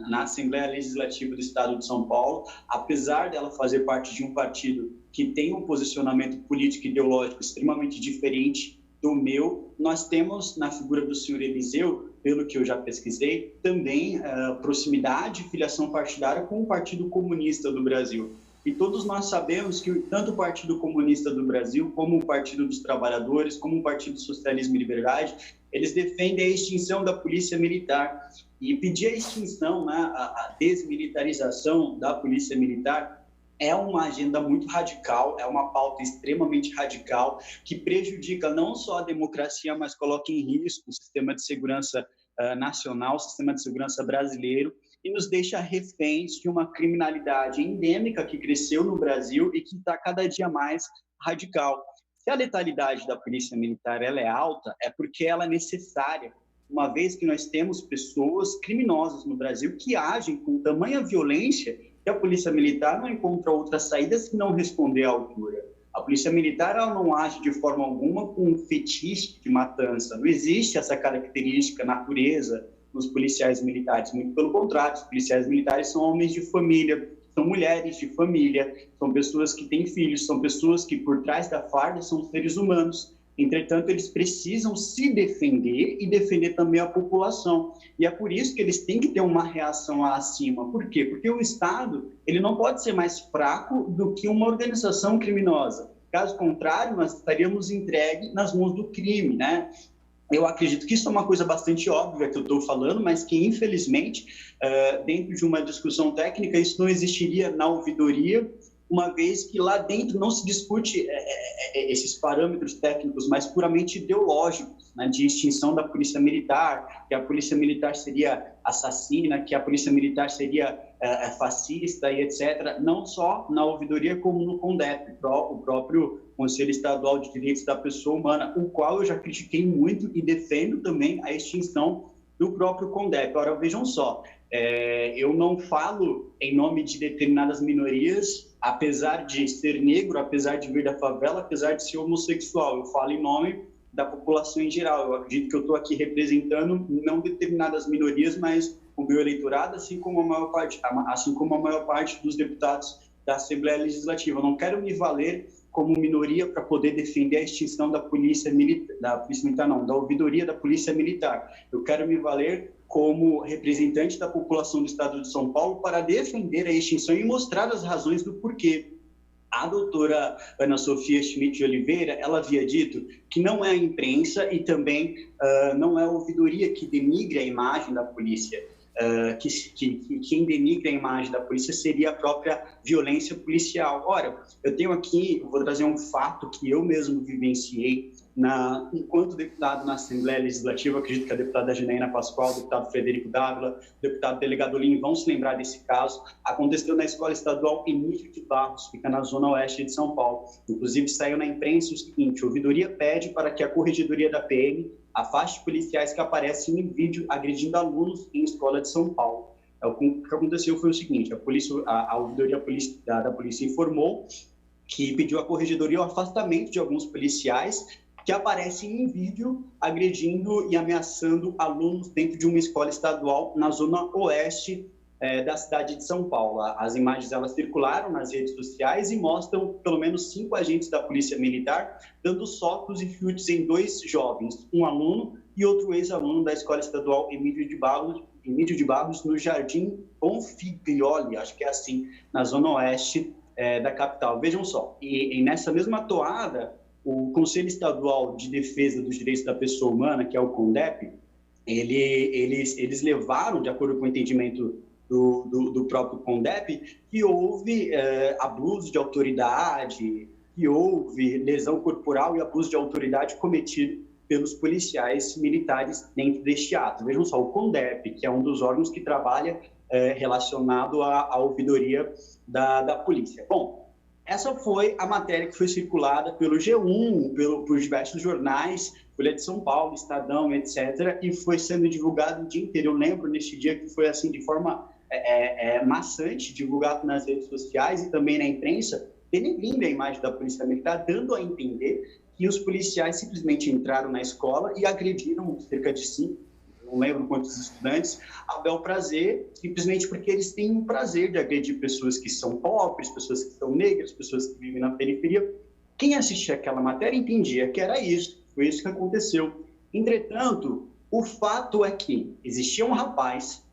na Assembleia Legislativa do Estado de São Paulo, apesar dela fazer parte de um partido que tem um posicionamento político e ideológico extremamente diferente do meu. Nós temos na figura do senhor Eliseu, pelo que eu já pesquisei, também proximidade e filiação partidária com o Partido Comunista do Brasil. E todos nós sabemos que tanto o Partido Comunista do Brasil, como o Partido dos Trabalhadores, como o Partido Socialismo e Liberdade, eles defendem a extinção da Polícia Militar. E pedir a extinção, né, a desmilitarização da Polícia Militar é uma agenda muito radical, é uma pauta extremamente radical, que prejudica não só a democracia, mas coloca em risco o sistema de segurança nacional, o sistema de segurança brasileiro, e nos deixa reféns de uma criminalidade endêmica que cresceu no Brasil e que está cada dia mais radical. Se a letalidade da Polícia Militar ela é alta, é porque ela é necessária, uma vez que nós temos pessoas criminosas no Brasil que agem com tamanha violência que a Polícia Militar não encontra outra saída se não responder à altura. A Polícia Militar ela não age de forma alguma com um fetiche de matança. Não existe essa característica, natureza nos policiais militares. Muito pelo contrário, os policiais militares são homens de família, são mulheres de família, são pessoas que têm filhos, são pessoas que por trás da farda são seres humanos. Entretanto, eles precisam se defender e defender também a população. E é por isso que eles têm que ter uma reação acima. Por quê? Porque o Estado ele não pode ser mais fraco do que uma organização criminosa. Caso contrário, nós estaríamos entregues nas mãos do crime, né? Eu acredito que isso é uma coisa bastante óbvia que eu estou falando, mas que, infelizmente, dentro de uma discussão técnica, isso não existiria na ouvidoria, uma vez que lá dentro não se discute esses parâmetros técnicos, mas puramente ideológicos, né, de extinção da Polícia Militar, que a Polícia Militar seria assassina, que a Polícia Militar seria fascista e etc., não só na ouvidoria como no CONDEP, o próprio Conselho Estadual de Direitos da Pessoa Humana, o qual eu já critiquei muito e defendo também a extinção do próprio CONDEP. Ora, vejam só, eu não falo em nome de determinadas minorias, apesar de ser negro, apesar de vir da favela, apesar de ser homossexual. Eu falo em nome da população em geral. Eu acredito que eu estou aqui representando não determinadas minorias, mas o meu eleitorado, assim como a maior parte dos deputados da Assembleia Legislativa. Eu não quero me valer como minoria para poder defender a extinção da Polícia Militar, da ouvidoria da Polícia Militar. Eu quero me valer como representante da população do Estado de São Paulo para defender a extinção e mostrar as razões do porquê. A doutora Ana Sofia Schmidt de Oliveira, ela havia dito que não é a imprensa e também não é a ouvidoria que denigre a imagem da polícia. Que quem denigra a imagem da polícia seria a própria violência policial. Ora, eu vou trazer um fato que eu mesmo vivenciei enquanto deputado na Assembleia Legislativa. Acredito que a deputada Janaína Pascoal, o deputado Frederico Dávila, o deputado delegado Lino vão se lembrar desse caso. Aconteceu na Escola Estadual Emílio de Barros, fica na zona oeste de São Paulo. Inclusive, saiu na imprensa o seguinte: a ouvidoria pede para que a Corregedoria da PM afaste policiais que aparecem em vídeo agredindo alunos em escola de São Paulo. o que aconteceu foi o seguinte: a ouvidoria da polícia informou que pediu à corregedoria o afastamento de alguns policiais que aparecem em vídeo agredindo e ameaçando alunos dentro de uma escola estadual na zona oeste da cidade de São Paulo. As imagens elas circularam nas redes sociais e mostram pelo menos 5 agentes da Polícia Militar dando socos e chutes em 2 jovens, um aluno e outro ex-aluno da Escola Estadual Emílio de Barros, no Jardim Bonfiglioli, acho que é assim, na zona oeste da capital. Vejam só, e nessa mesma toada, o Conselho Estadual de Defesa dos Direitos da Pessoa Humana, que é o CONDEP, eles levaram, de acordo com o entendimento do próprio CONDEP, que houve abuso de autoridade, que houve lesão corporal e abuso de autoridade cometido pelos policiais militares dentro deste ato. Vejam só, o CONDEP, que é um dos órgãos que trabalha relacionado à ouvidoria da polícia. Bom, essa foi a matéria que foi circulada pelo G1, por diversos jornais, Folha de São Paulo, Estadão, etc., e foi sendo divulgado o dia inteiro. Eu lembro neste dia que foi assim de forma maçante, divulgado nas redes sociais e também na imprensa, denegrindo a imagem da Polícia Militar, dando a entender que os policiais simplesmente entraram na escola e agrediram cerca de 5, não lembro quantos estudantes, a bel prazer, simplesmente porque eles têm um prazer de agredir pessoas que são pobres, pessoas que são negras, pessoas que vivem na periferia. Quem assistia aquela matéria entendia que era isso, foi isso que aconteceu. Entretanto, o fato é que existia um rapaz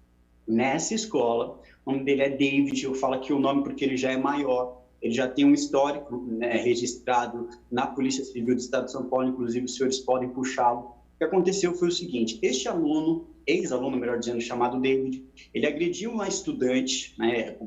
nessa escola, o nome dele é David, eu falo aqui o nome porque ele já é maior, ele já tem um histórico registrado na Polícia Civil do Estado de São Paulo, inclusive os senhores podem puxá-lo. O que aconteceu foi o seguinte: este aluno, ex-aluno, melhor dizendo, chamado David, ele agrediu uma estudante,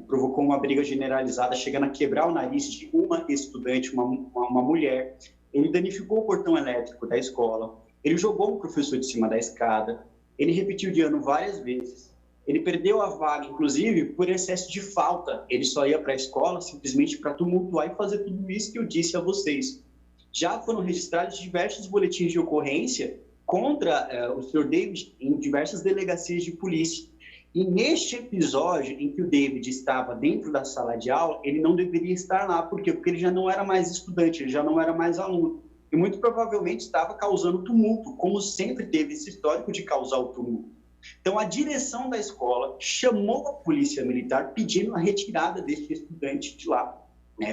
provocou uma briga generalizada, chegando a quebrar o nariz de uma estudante, uma mulher. Ele danificou o portão elétrico da escola, ele jogou o professor de cima da escada, ele repetiu de ano várias vezes, ele perdeu a vaga, inclusive, por excesso de falta. Ele só ia para a escola simplesmente para tumultuar e fazer tudo isso que eu disse a vocês. Já foram registrados diversos boletins de ocorrência contra o Sr. David em diversas delegacias de polícia. E neste episódio em que o David estava dentro da sala de aula, ele não deveria estar lá. Por quê? Porque ele já não era mais estudante, ele já não era mais aluno. E muito provavelmente estava causando tumulto, como sempre teve esse histórico de causar o tumulto. Então, a direção da escola chamou a Polícia Militar pedindo a retirada desse estudante de lá.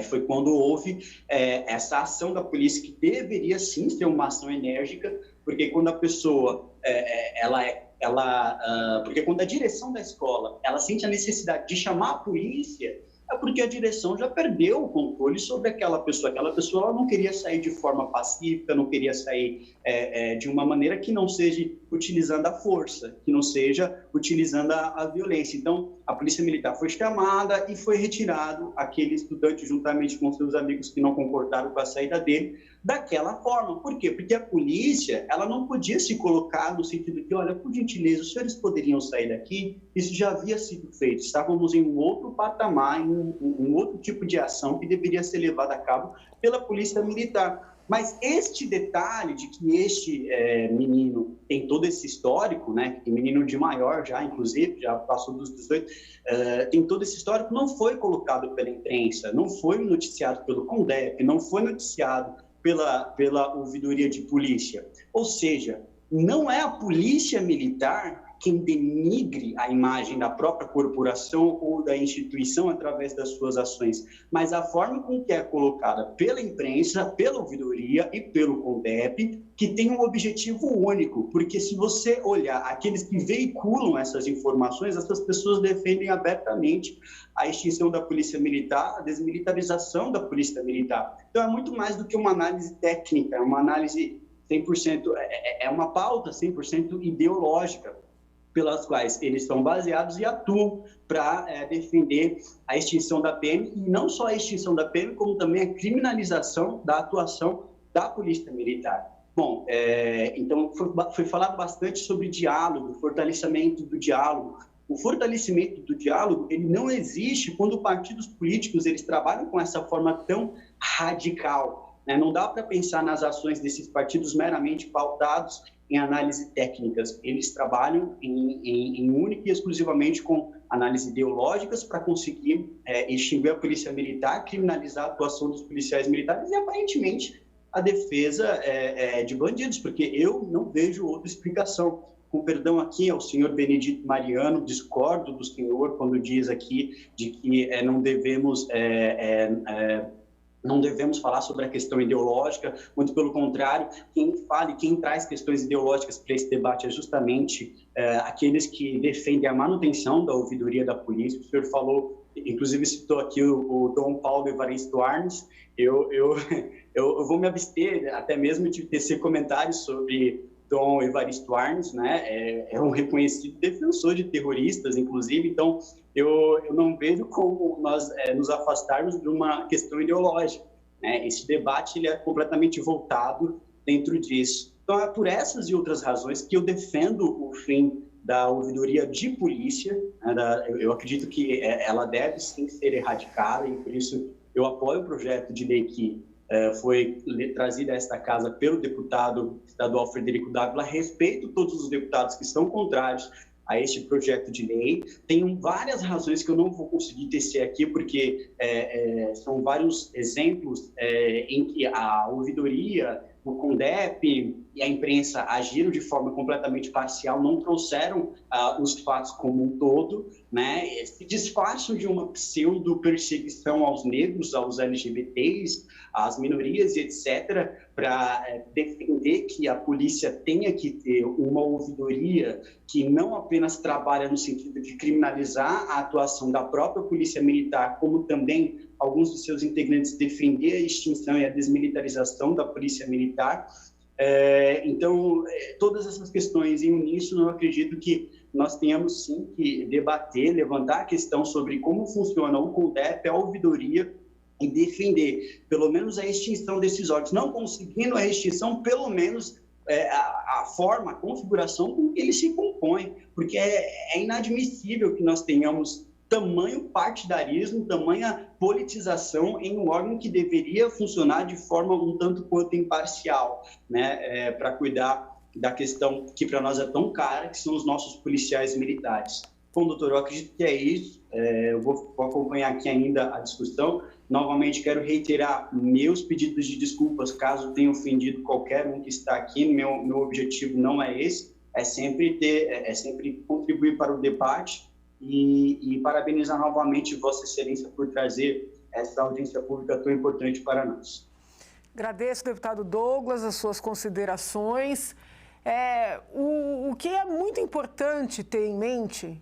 Foi quando houve essa ação da polícia, que deveria sim ser uma ação enérgica, porque quando a pessoa, porque quando a direção da escola, ela sente a necessidade de chamar a polícia, é porque a direção já perdeu o controle sobre aquela pessoa. Aquela pessoa ela não queria sair de forma pacífica, não queria sair de uma maneira que não seja utilizando a força, que não seja utilizando a violência. Então, a Polícia Militar foi chamada e foi retirado aquele estudante, juntamente com seus amigos que não concordaram com a saída dele, daquela forma. Por quê? Porque a polícia ela não podia se colocar no sentido de, olha, por gentileza, os senhores poderiam sair daqui? Isso já havia sido feito. Estávamos em um outro patamar, em um outro tipo de ação que deveria ser levada a cabo pela Polícia Militar. Mas este detalhe de que este menino tem todo esse histórico, que menino de maior já, inclusive, já passou dos 18, tem todo esse histórico, não foi colocado pela imprensa, não foi noticiado pelo CONDEP, não foi noticiado pela ouvidoria de polícia. Ou seja, não é a Polícia Militar quem denigre a imagem da própria corporação ou da instituição através das suas ações, mas a forma com que é colocada pela imprensa, pela ouvidoria e pelo CONDEP, que tem um objetivo único, porque se você olhar aqueles que veiculam essas informações, essas pessoas defendem abertamente a extinção da Polícia Militar, a desmilitarização da Polícia Militar. Então é muito mais do que uma análise técnica, é uma análise 100%, é uma pauta 100% ideológica, pelas quais eles são baseados e atuam para defender a extinção da PM, e não só a extinção da PM, como também a criminalização da atuação da Polícia Militar. Bom, então foi falado bastante sobre diálogo, fortalecimento do diálogo. O fortalecimento do diálogo, ele não existe quando partidos políticos eles trabalham com essa forma tão radical. Não dá para pensar nas ações desses partidos meramente pautados em análise técnicas. Eles trabalham em única e exclusivamente com análises ideológicas para conseguir extinguir a polícia militar, criminalizar a atuação dos policiais militares e, aparentemente, a defesa de bandidos, porque eu não vejo outra explicação. Com perdão aqui ao senhor Benedito Mariano, discordo do senhor quando diz aqui de que não devemos falar sobre a questão ideológica, muito pelo contrário, quem traz questões ideológicas para esse debate é justamente aqueles que defendem a manutenção da ouvidoria da polícia. O senhor falou, inclusive citou aqui o Dom Paulo Evaristo Arnes. Eu vou me abster até mesmo de tecer comentários sobre Dom Evaristo Arnes, né? É um reconhecido defensor de terroristas, inclusive, então eu não vejo como nós nos afastarmos de uma questão ideológica, né? Esse debate ele é completamente voltado dentro disso. Então, é por essas e outras razões que eu defendo o fim da ouvidoria de polícia, né? Eu acredito que ela deve sim ser erradicada e por isso eu apoio o projeto de lei que foi trazida a esta casa pelo deputado estadual Frederico Dávila. Respeito todos os deputados que são contrários a este projeto de lei. Tem várias razões que eu não vou conseguir tecer aqui, porque são vários exemplos em que a ouvidoria, o CONDEP e a imprensa agiram de forma completamente parcial, não trouxeram os fatos como um todo, né? Se disfarçam de uma pseudo-perseguição aos negros, aos LGBTs, às minorias, etc., para defender que a polícia tenha que ter uma ouvidoria que não apenas trabalha no sentido de criminalizar a atuação da própria polícia militar, como também alguns de seus integrantes defender a extinção e a desmilitarização da polícia militar. Então, todas essas questões em uníssono, eu acredito que nós tenhamos sim que debater, levantar a questão sobre como funciona o CONDEP, a ouvidoria, e defender pelo menos a extinção desses órgãos, não conseguindo a extinção, pelo menos a forma, a configuração com que ele se compõe, porque é inadmissível que nós tenhamos tamanho partidarismo, tamanha politização em um órgão que deveria funcionar de forma um tanto quanto imparcial, né, para cuidar da questão que para nós é tão cara, que são os nossos policiais militares. Bom, doutor, eu acredito que é isso. Eu vou acompanhar aqui ainda a discussão. Novamente, quero reiterar meus pedidos de desculpas caso tenha ofendido qualquer um que está aqui. Meu objetivo não é esse, é sempre contribuir para o debate e parabenizar novamente Vossa Excelência por trazer essa audiência pública tão importante para nós. Agradeço, deputado Douglas, as suas considerações. O que é muito importante ter em mente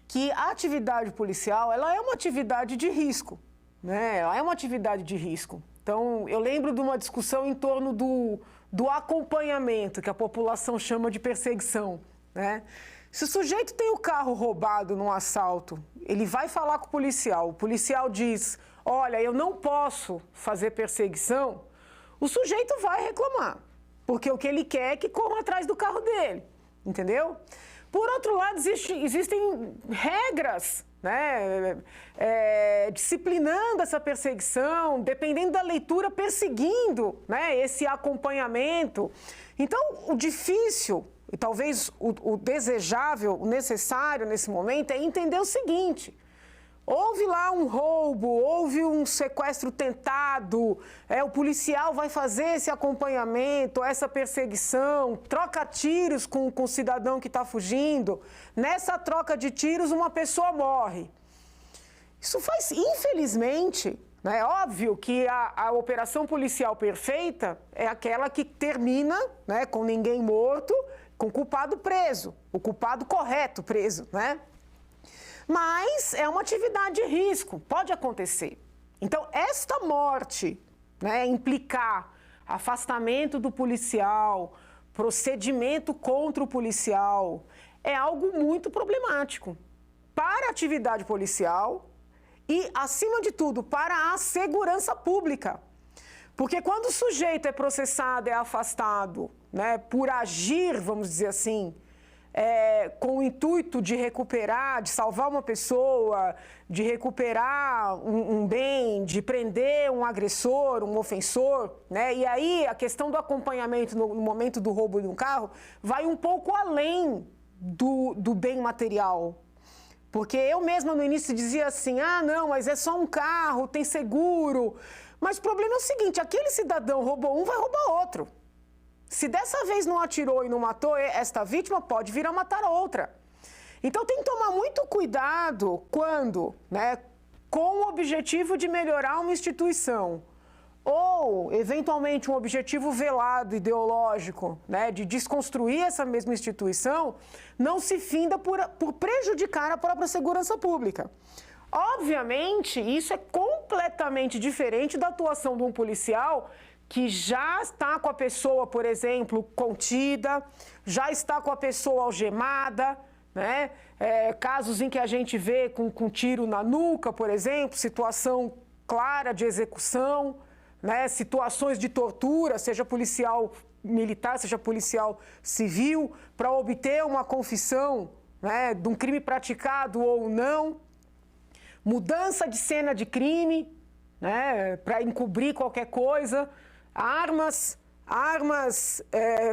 que a atividade policial, ela é uma atividade de risco, né? Ela é uma atividade de risco. Então, eu lembro de uma discussão em torno do acompanhamento, que a população chama de perseguição, né? Se o sujeito tem o carro roubado num assalto, ele vai falar com o policial diz, olha, eu não posso fazer perseguição, o sujeito vai reclamar, porque o que ele quer é que corram atrás do carro dele, entendeu? Por outro lado, existem regras, né, disciplinando essa perseguição, dependendo da leitura, perseguindo, né, esse acompanhamento. Então, o difícil, e talvez o desejável, o necessário nesse momento, é entender o seguinte: houve lá um roubo, houve um sequestro tentado, o policial vai fazer esse acompanhamento, essa perseguição, troca tiros com o cidadão que está fugindo. Nessa troca de tiros, uma pessoa morre. Isso faz, infelizmente, né, é óbvio que a operação policial perfeita é aquela que termina, né, com ninguém morto, com o culpado preso, o culpado correto preso, né? Mas é uma atividade de risco, pode acontecer. Então, esta morte, né, implicar afastamento do policial, procedimento contra o policial, é algo muito problemático para a atividade policial e, acima de tudo, para a segurança pública. Porque quando o sujeito é processado, é afastado, né, por agir, vamos dizer assim, com o intuito de recuperar, de salvar uma pessoa, de recuperar um bem, de prender um agressor, um ofensor, né? E aí a questão do acompanhamento no momento do roubo de um carro vai um pouco além do bem material. Porque eu mesma no início dizia assim, ah, não, mas é só um carro, tem seguro. Mas o problema é o seguinte, aquele cidadão roubou um, vai roubar outro. Se dessa vez não atirou e não matou esta vítima, pode vir a matar a outra. Então tem que tomar muito cuidado quando, né, com o objetivo de melhorar uma instituição, ou, eventualmente, um objetivo velado, ideológico, né, de desconstruir essa mesma instituição, não se finda por prejudicar a própria segurança pública. Obviamente, isso é completamente diferente da atuação de um policial que já está com a pessoa, por exemplo, contida, já está com a pessoa algemada, né? Casos em que a gente vê com tiro na nuca, por exemplo, situação clara de execução, né? Situações de tortura, seja policial militar, seja policial civil, para obter uma confissão, né, de um crime praticado ou não, mudança de cena de crime, né, para encobrir qualquer coisa, armas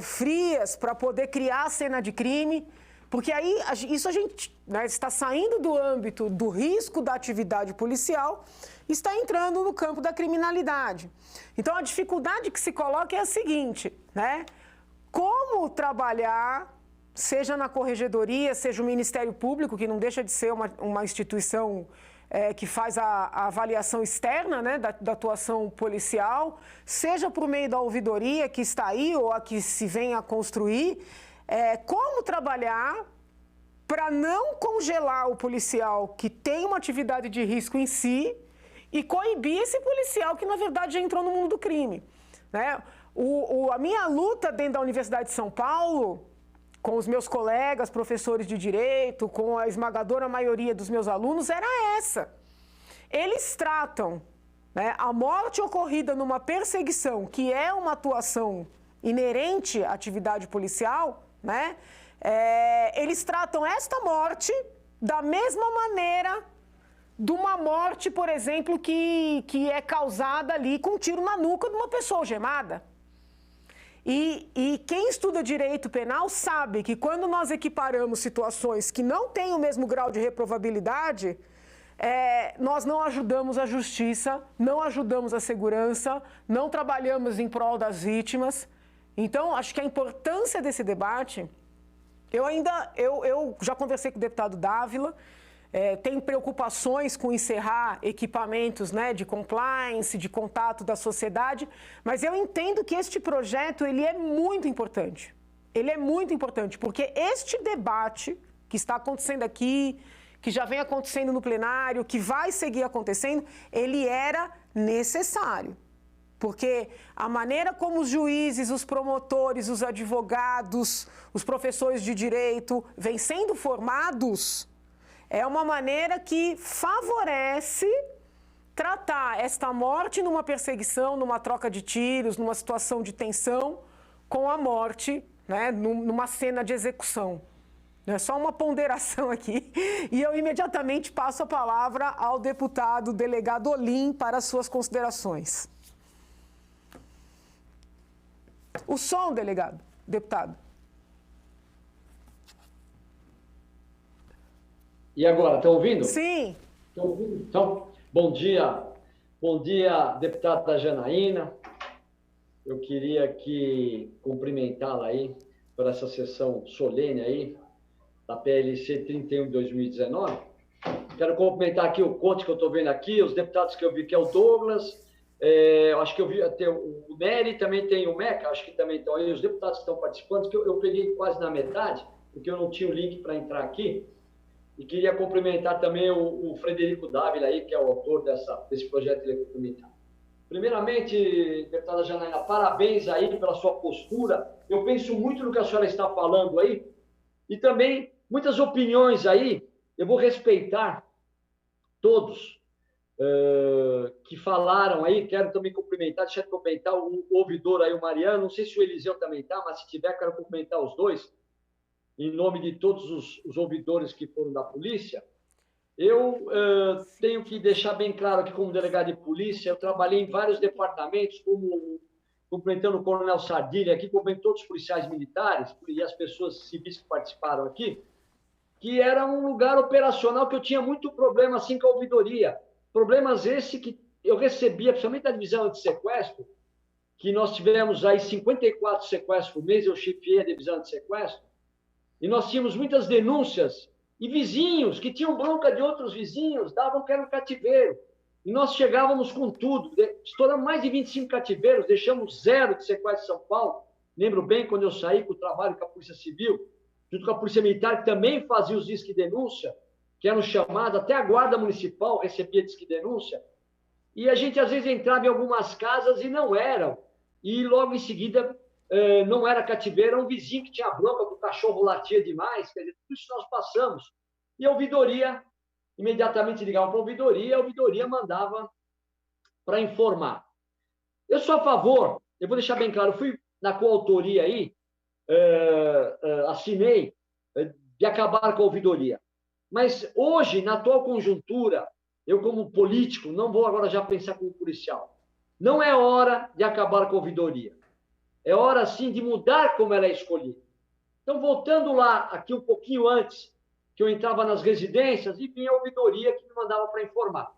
frias para poder criar a cena de crime, porque aí isso a gente, né, está saindo do âmbito do risco da atividade policial, está entrando no campo da criminalidade. Então a dificuldade que se coloca é a seguinte, né? Como trabalhar, seja na corregedoria, seja o Ministério Público, que não deixa de ser uma instituição que faz a avaliação externa, né, da atuação policial, seja por meio da ouvidoria que está aí ou a que se vem a construir, como trabalhar para não congelar o policial que tem uma atividade de risco em si e coibir esse policial que, na verdade, já entrou no mundo do crime, né? A minha luta dentro da Universidade de São Paulo, com os meus colegas, professores de direito, com a esmagadora maioria dos meus alunos, era essa. Eles tratam, né, a morte ocorrida numa perseguição, que é uma atuação inerente à atividade policial, né, eles tratam esta morte da mesma maneira de uma morte, por exemplo, que é causada ali com um tiro na nuca de uma pessoa algemada. E quem estuda direito penal sabe que quando nós equiparamos situações que não têm o mesmo grau de reprovabilidade, nós não ajudamos a justiça, não ajudamos a segurança, não trabalhamos em prol das vítimas. Então, acho que a importância desse debate, eu já conversei com o deputado Dávila, tem preocupações com encerrar equipamentos, né, de compliance, de contato da sociedade, mas eu entendo que este projeto ele é muito importante. Ele é muito importante, porque este debate que está acontecendo aqui, que já vem acontecendo no plenário, que vai seguir acontecendo, ele era necessário. Porque a maneira como os juízes, os promotores, os advogados, os professores de direito vêm sendo formados é uma maneira que favorece tratar esta morte numa perseguição, numa troca de tiros, numa situação de tensão, com a morte, né, numa cena de execução. É só uma ponderação aqui. E eu imediatamente passo a palavra ao deputado delegado Olim para as suas considerações. O som, deputado. E agora, estão ouvindo? Sim. Estão ouvindo? Então, bom dia, deputada Janaína. Eu queria aqui cumprimentá-la aí por essa sessão solene aí da PLC 31 de 2019. Quero cumprimentar aqui o Conte que eu estou vendo aqui, os deputados que eu vi que é o Douglas, acho que eu vi até o Nery, também tem o Meca, acho que também estão aí, os deputados que estão participando, que eu peguei quase na metade, porque eu não tinha o link para entrar aqui. E queria cumprimentar também o Frederico Dávila, aí, que é o autor desse projeto de lei complementar. Primeiramente, deputada Janaína, parabéns aí pela sua postura. Eu penso muito no que a senhora está falando aí e também muitas opiniões aí. Eu vou respeitar todos que falaram aí. Quero também cumprimentar, deixa eu cumprimentar o ouvidor aí, o Mariano. Não sei se o Eliseu também está, mas se tiver, quero cumprimentar os dois. Em nome de todos os ouvidores que foram da polícia, eu tenho que deixar bem claro que, como delegado de polícia, eu trabalhei em vários departamentos, cumprimentando o coronel Sardilha aqui, cumprimentando todos os policiais militares e as pessoas civis que participaram aqui, que era um lugar operacional que eu tinha muito problema assim com a ouvidoria. Problemas esse que eu recebia, principalmente da divisão de sequestro, que nós tivemos aí 54 sequestros por mês, eu chefiei a divisão de sequestro, e nós tínhamos muitas denúncias, e vizinhos que tinham bronca de outros vizinhos, davam que era um cativeiro. E nós chegávamos com tudo, estouramos mais de 25 cativeiros, deixamos 0 de sequestro em São Paulo. Lembro bem quando eu saí com o trabalho com a Polícia Civil, junto com a Polícia Militar, que também fazia os disque denúncia, que eram chamados, até a Guarda Municipal recebia disque denúncia, e a gente às vezes entrava em algumas casas e não eram, e logo em seguida não era cativeiro, era um vizinho que tinha bronca, que o cachorro latia demais, quer dizer, tudo isso nós passamos. E a ouvidoria, imediatamente ligava para a ouvidoria mandava para informar. Eu sou a favor, eu vou deixar bem claro, eu fui na coautoria aí, assinei de acabar com a ouvidoria. Mas hoje, na atual conjuntura, eu como político, não vou agora já pensar como policial. Não é hora de acabar com a ouvidoria. É hora, sim, de mudar como ela é escolhida. Então, voltando lá, aqui um pouquinho antes, que eu entrava nas residências e vinha a ouvidoria que me mandava para informar.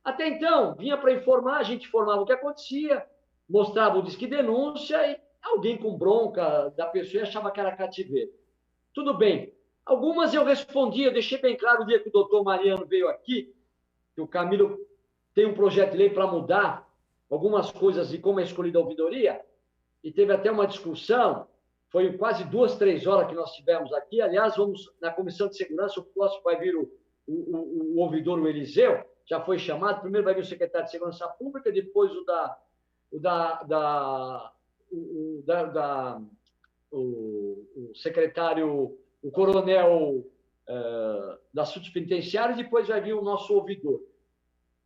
Até então, vinha para informar, a gente informava o que acontecia, mostrava o disque denúncia e alguém com bronca da pessoa achava que era cativeiro. Tudo bem. Algumas eu respondia, eu deixei bem claro o dia que o doutor Mariano veio aqui, que o Camilo tem um projeto de lei para mudar algumas coisas de como é escolhida a ouvidoria, e teve até uma discussão, foi quase 2, 3 horas que nós tivemos aqui. Aliás, vamos na Comissão de Segurança, o próximo vai vir o ouvidor, o Eliseu, já foi chamado, primeiro vai vir o secretário de Segurança Pública, depois o secretário, o coronel da assuntos penitenciários, depois vai vir o nosso ouvidor.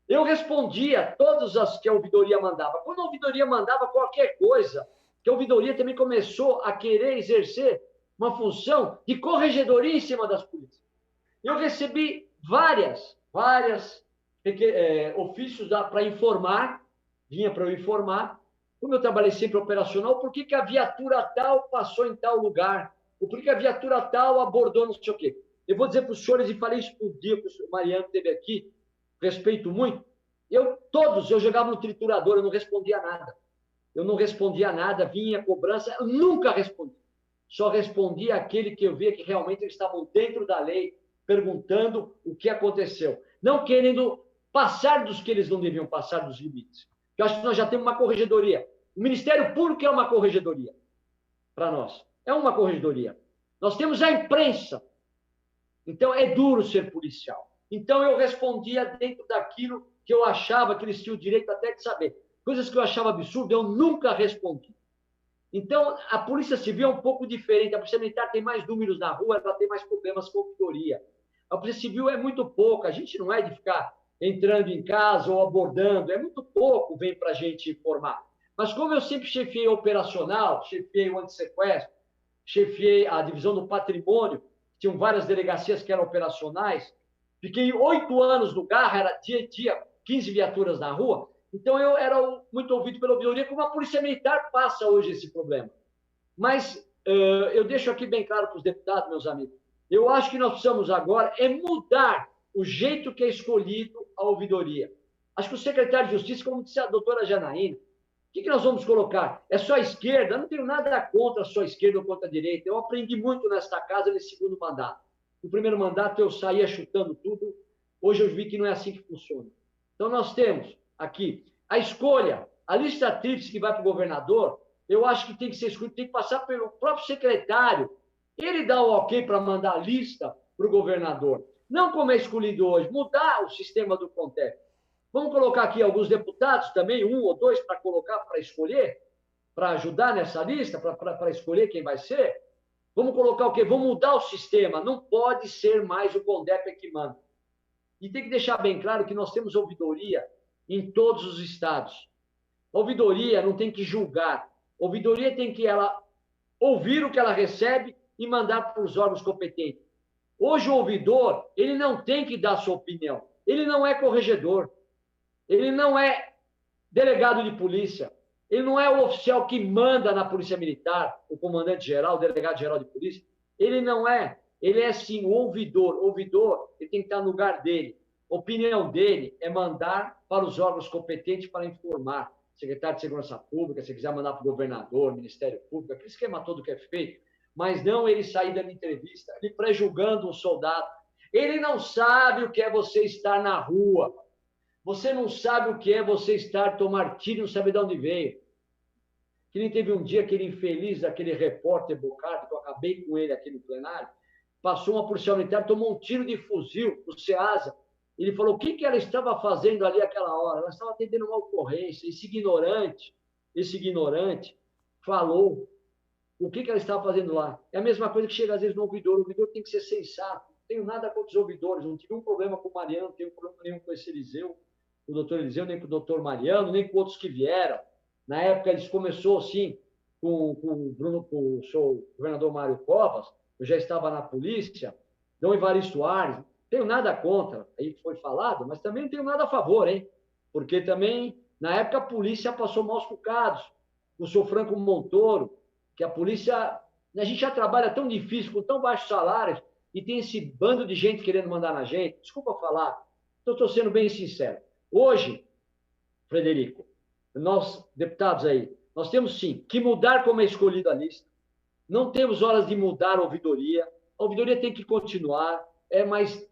Eu respondia todas as que a ouvidoria mandava. Quando a ouvidoria mandava qualquer coisa, que a ouvidoria também começou a querer exercer uma função de corregedoria em cima das polícias. Eu recebi várias ofícios para informar, vinha para eu informar, como eu trabalhei sempre operacional, por que a viatura tal passou em tal lugar, ou por que a viatura tal abordou não sei o quê. Eu vou dizer para os senhores, e falei isso por dia, que o Mariano esteve aqui, respeito muito, eu jogava no triturador, eu não respondia nada. Eu não respondia nada, vinha cobrança, eu nunca respondi. Só respondia aquele que eu via que realmente eles estavam dentro da lei, perguntando o que aconteceu. Não querendo passar dos que eles não deviam passar dos limites. Eu acho que nós já temos uma corregedoria. O Ministério Público é uma corregedoria para nós. É uma corregedoria. Nós temos a imprensa. Então, é duro ser policial. Então, eu respondia dentro daquilo que eu achava que eles tinham o direito até de saber. Coisas que eu achava absurdo, eu nunca respondi. Então, a Polícia Civil é um pouco diferente. A Polícia Militar tem mais números na rua, ela tem mais problemas com a ouvidoria. A Polícia Civil é muito pouca. A gente não é de ficar entrando em casa ou abordando. É muito pouco, vem para a gente informar. Mas como eu sempre chefiei operacional, chefiei o antissequestro, chefiei a divisão do patrimônio, tinham várias delegacias que eram operacionais, fiquei 8 anos no Garra, era dia 15 viaturas na rua. Então, eu era muito ouvido pela ouvidoria, como a Polícia Militar passa hoje esse problema. Mas eu deixo aqui bem claro para os deputados, meus amigos, eu acho que nós precisamos agora mudar o jeito que é escolhido a ouvidoria. Acho que o secretário de Justiça, como disse a doutora Janaína, o que nós vamos colocar? É só a esquerda? Eu não tenho nada contra só a esquerda ou contra a direita. Eu aprendi muito nesta casa nesse segundo mandato. No primeiro mandato, eu saía chutando tudo. Hoje eu vi que não é assim que funciona. Então, nós temos aqui a escolha, a lista tríplice que vai para o governador, eu acho que tem que ser escolhido, tem que passar pelo próprio secretário. Ele dá o ok para mandar a lista para o governador. Não como é escolhido hoje, mudar o sistema do CONTEP. Vamos colocar aqui alguns deputados também, 1 ou 2, para colocar, para escolher, para ajudar nessa lista, para escolher quem vai ser. Vamos colocar o quê? Vamos mudar o sistema. Não pode ser mais o CONDEP que manda. E tem que deixar bem claro que nós temos ouvidoria em todos os estados. A ouvidoria não tem que julgar. A ouvidoria tem que ouvir o que ela recebe e mandar para os órgãos competentes. Hoje o ouvidor, ele não tem que dar sua opinião. Ele não é corregedor. Ele não é delegado de polícia. Ele não é o oficial que manda na Polícia Militar, o comandante-geral, o delegado-geral de polícia. Ele não é Ele é, sim, o ouvidor. O ouvidor, ele tem que estar no lugar dele. A opinião dele é mandar para os órgãos competentes para informar. Secretário de Segurança Pública, se quiser mandar para o governador, Ministério Público, aquele esquema todo que é feito. Mas não ele sair dando entrevista, ele pré-julgando um soldado. Ele não sabe o que é você estar na rua. Você não sabe o que é você estar, tomar tiro e não saber de onde veio. Que nem teve um dia aquele infeliz, aquele repórter Bocardo, que eu acabei com ele aqui no plenário, passou uma policial militar, tomou um tiro de fuzil do SEASA. Ele falou, o que ela estava fazendo ali aquela hora? Ela estava atendendo uma ocorrência. Esse ignorante falou o que ela estava fazendo lá. É a mesma coisa que chega às vezes no ouvidor. O ouvidor tem que ser sensato. Não tenho nada contra os ouvidores. Não tive um problema com o Mariano, não tenho problema nenhum com esse Eliseu, o doutor Eliseu, nem com o doutor Mariano, nem com outros que vieram. Na época, eles começou, assim, com o Bruno, com o governador Mário Covas, eu já estava na polícia, Dom Evaristo Soares, não tenho nada contra, aí foi falado, mas também não tenho nada a favor, hein? Porque também, na época, a polícia passou maus bocados, o seu Franco Montoro, que a polícia, a gente já trabalha tão difícil, com tão baixos salários, e tem esse bando de gente querendo mandar na gente, desculpa falar, então estou sendo bem sincero. Hoje, Frederico, nós, deputados aí, nós temos sim que mudar como é escolhida a lista. Não temos horas de mudar a ouvidoria. A ouvidoria tem que continuar, é mais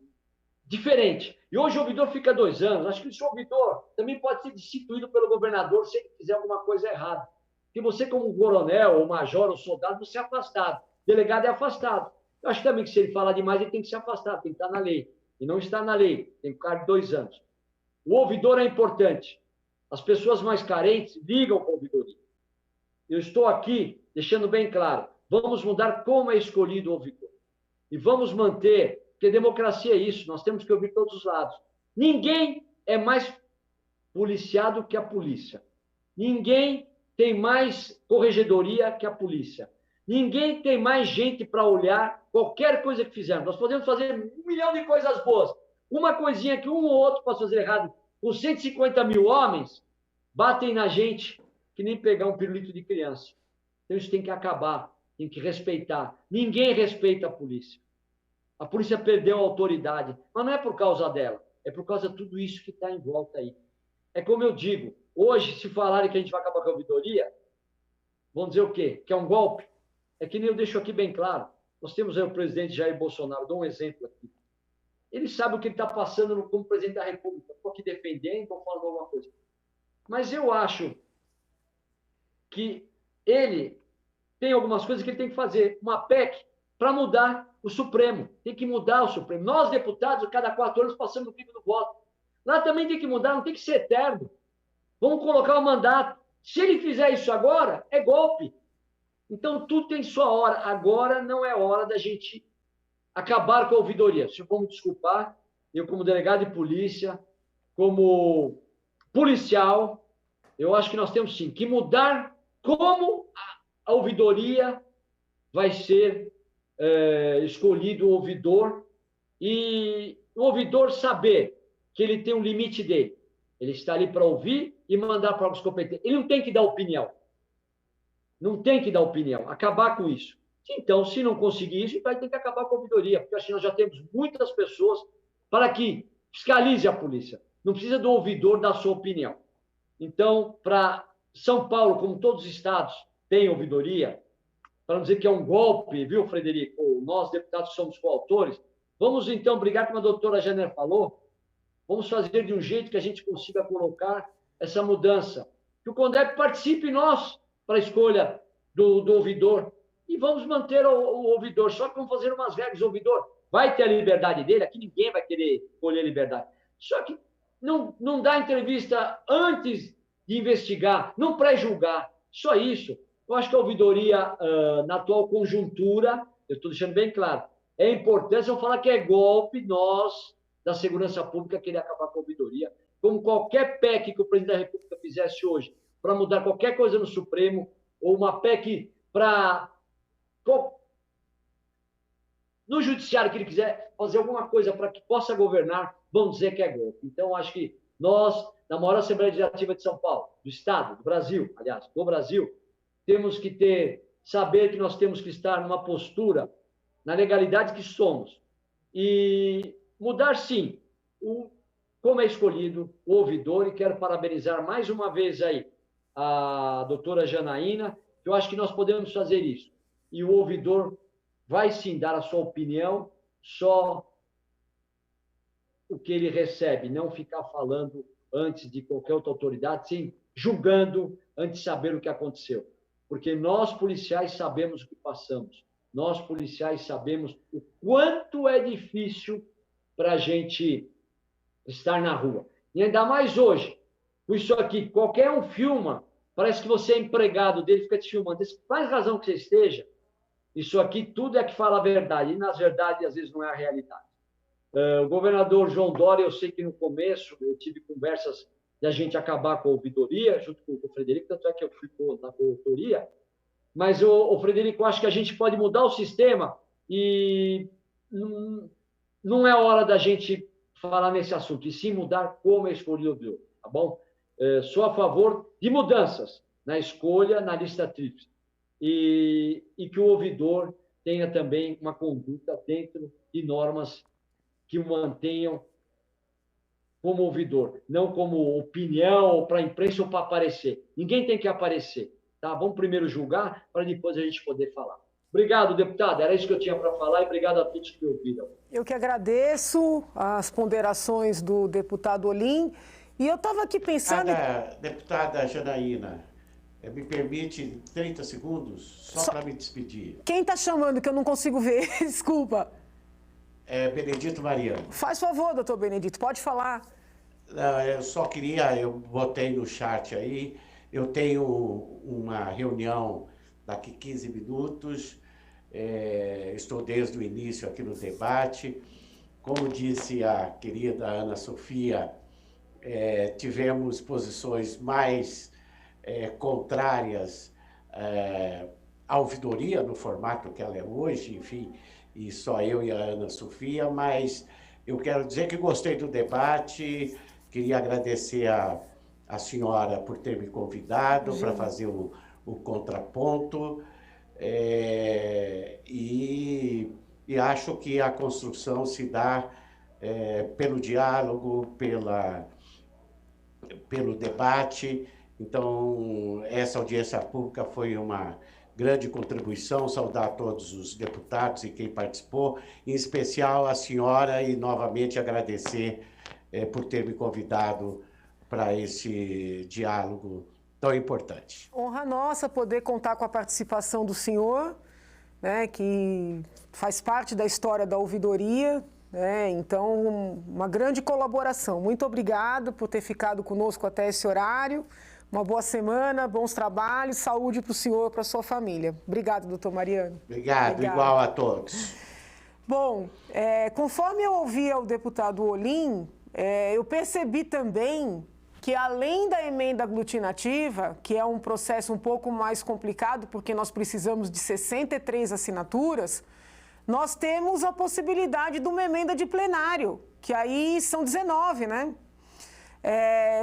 diferente. E hoje o ouvidor fica 2 anos. Acho que o ouvidor também pode ser destituído pelo governador se ele fizer alguma coisa errada. Porque você, como coronel, ou major, ou soldado, você é afastado. Delegado é afastado. Eu acho também que se ele falar demais, ele tem que ser afastado, tem que estar na lei. E não está na lei, tem que ficar de 2 anos. O ouvidor é importante. As pessoas mais carentes ligam com a ouvidoria. Eu estou aqui deixando bem claro. Vamos mudar como é escolhido o ouvidor. E vamos manter, porque democracia é isso, nós temos que ouvir todos os lados. Ninguém é mais policiado que a polícia. Ninguém tem mais corregedoria que a polícia. Ninguém tem mais gente para olhar qualquer coisa que fizermos. Nós podemos fazer 1 milhão de coisas boas. Uma coisinha que um ou outro possa fazer errado, com 150 mil homens, batem na gente que nem pegar um pirulito de criança. Então isso tem que acabar, tem que respeitar. Ninguém respeita a polícia. A polícia perdeu a autoridade, mas não é por causa dela, é por causa de tudo isso que está em volta aí. É como eu digo, hoje, se falarem que a gente vai acabar com a ouvidoria, vão dizer o quê? Que é um golpe? É que nem eu deixo aqui bem claro. Nós temos aí o presidente Jair Bolsonaro, dou um exemplo aqui. Ele sabe o que ele está passando como presidente da República. Estou aqui defendendo, estou falando alguma coisa. Mas eu acho que ele tem algumas coisas que ele tem que fazer. Uma PEC para mudar o Supremo. Tem que mudar o Supremo. Nós, deputados, a cada 4 anos passamos o crivo do voto. Lá também tem que mudar, não tem que ser eterno. Vamos colocar o mandato. Se ele fizer isso agora, é golpe. Então, tudo tem sua hora. Agora não é hora da gente acabar com a ouvidoria. Se vamos desculpar, eu como delegado de polícia, como policial, eu acho que nós temos sim que mudar como a ouvidoria vai ser escolhido o ouvidor e o ouvidor saber que ele tem um limite dele. Ele está ali para ouvir e mandar para os competentes. Ele não tem que dar opinião. Não tem que dar opinião. Acabar com isso. Então, se não conseguir isso, vai ter que acabar com a ouvidoria, porque assim nós já temos muitas pessoas para que fiscalize a polícia. Não precisa do ouvidor dar sua opinião. Então, para São Paulo, como todos os estados têm ouvidoria, para não dizer que é um golpe, viu, Frederico? Nós, deputados, somos coautores. Vamos, então, brigar, como a doutora Janer falou, vamos fazer de um jeito que a gente consiga colocar essa mudança. Que o CONDEP participe nós para a escolha do ouvidor. E vamos manter o ouvidor, só que vamos fazer umas regras. O ouvidor vai ter a liberdade dele, aqui ninguém vai querer colher liberdade. Só que não dá entrevista antes de investigar, não pré-julgar. Só isso. Eu acho que a ouvidoria, na atual conjuntura, eu estou deixando bem claro, é importante eu falar que é golpe nós, da segurança pública, querer acabar com a ouvidoria. Como qualquer PEC que o presidente da República fizesse hoje, para mudar qualquer coisa no Supremo, ou uma PEC para... no judiciário que ele quiser fazer alguma coisa para que possa governar, vão dizer que é golpe. Então, acho que nós, na maior Assembleia Legislativa de São Paulo, do Estado, do Brasil, aliás, do Brasil, temos que saber que nós temos que estar numa postura na legalidade que somos. E mudar, sim, como é escolhido o ouvidor, e quero parabenizar mais uma vez aí a doutora Janaína, que eu acho que nós podemos fazer isso. E o ouvidor vai, sim, dar a sua opinião, só o que ele recebe, não ficar falando antes de qualquer outra autoridade, sim, julgando antes de saber o que aconteceu. Porque nós, policiais, sabemos o que passamos. Nós, policiais, sabemos o quanto é difícil para a gente estar na rua. E ainda mais hoje, com isso aqui, qualquer um filma, parece que você é empregado dele, fica te filmando. Faz razão que você esteja, isso aqui tudo é que fala a verdade, e nas verdades, às vezes, não é a realidade. O governador João Dória, eu sei que no começo eu tive conversas de a gente acabar com a ouvidoria, junto com o Frederico, tanto é que eu fui na coautoria, mas, o Frederico, eu acho que a gente pode mudar o sistema e não é hora da gente falar nesse assunto, e sim mudar como é escolhido o ouvidor, tá bom? Sou a favor de mudanças na escolha, na lista tríplice, e que o ouvidor tenha também uma conduta dentro de normas que o mantenham como ouvidor, não como opinião, ou para a imprensa, ou para aparecer. Ninguém tem que aparecer, tá? Vamos primeiro julgar, para depois a gente poder falar. Obrigado, deputado. Era isso que eu tinha para falar, e obrigado a todos que ouviram. Eu que agradeço as ponderações do deputado Olim, e eu estava aqui pensando... Deputada Janaína, me permite 30 segundos, só para me despedir. Quem está chamando, que eu não consigo ver? Desculpa. Benedito Mariano. Faz favor, doutor Benedito, pode falar. Não, eu só queria, eu botei no chat aí, eu tenho uma reunião daqui 15 minutos, estou desde o início aqui no debate. Como disse a querida Ana Sofia, tivemos posições mais contrárias à ouvidoria, no formato que ela é hoje, enfim, e só eu e a Ana Sofia, mas eu quero dizer que gostei do debate, queria agradecer a senhora por ter me convidado para fazer o contraponto, e acho que a construção se dá pelo diálogo, pelo debate. Então, essa audiência pública foi uma grande contribuição, saudar a todos os deputados e quem participou, em especial a senhora, e novamente agradecer por ter me convidado para esse diálogo tão importante. Honra nossa poder contar com a participação do senhor, né, que faz parte da história da ouvidoria, né, então uma grande colaboração. Muito obrigado por ter ficado conosco até esse horário. Uma boa semana, bons trabalhos, saúde para o senhor e para a sua família. Obrigado, doutor Mariano. Obrigado, igual a todos. Bom, conforme eu ouvi o deputado Olim, eu percebi também que, além da emenda aglutinativa, que é um processo um pouco mais complicado, porque nós precisamos de 63 assinaturas, nós temos a possibilidade de uma emenda de plenário, que aí são 19, né?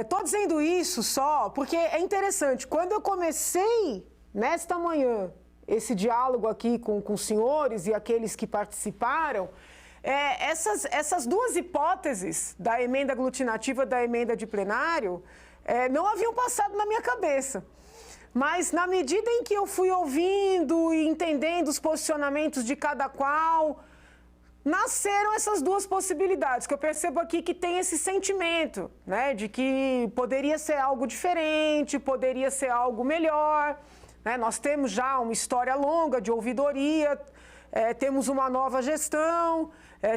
Estou dizendo isso só porque é interessante. Quando eu comecei, nesta manhã, esse diálogo aqui com os senhores e aqueles que participaram, essas duas hipóteses da emenda aglutinativa e da emenda de plenário não haviam passado na minha cabeça. Mas, na medida em que eu fui ouvindo e entendendo os posicionamentos de cada qual, nasceram essas duas possibilidades, que eu percebo aqui que tem esse sentimento, né, de que poderia ser algo diferente, poderia ser algo melhor, né? Nós temos já uma história longa de ouvidoria, temos uma nova gestão,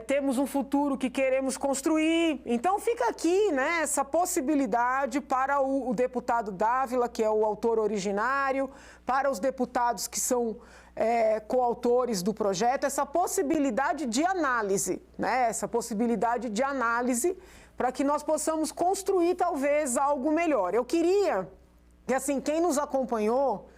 temos um futuro que queremos construir. Então fica aqui, né, essa possibilidade para o deputado Dávila, que é o autor originário, para os deputados que são coautores do projeto, essa possibilidade de análise, né, essa possibilidade de análise para que nós possamos construir talvez algo melhor. Eu queria que, assim, quem nos acompanhou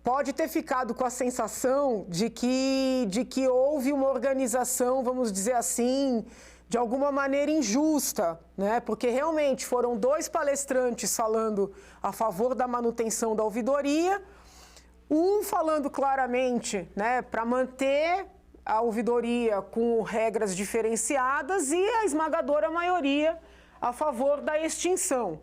pode ter ficado com a sensação de que houve uma organização, vamos dizer assim, de alguma maneira injusta, né? Porque realmente foram dois palestrantes falando a favor da manutenção da ouvidoria, um falando claramente, né, para manter a ouvidoria com regras diferenciadas e a esmagadora maioria a favor da extinção.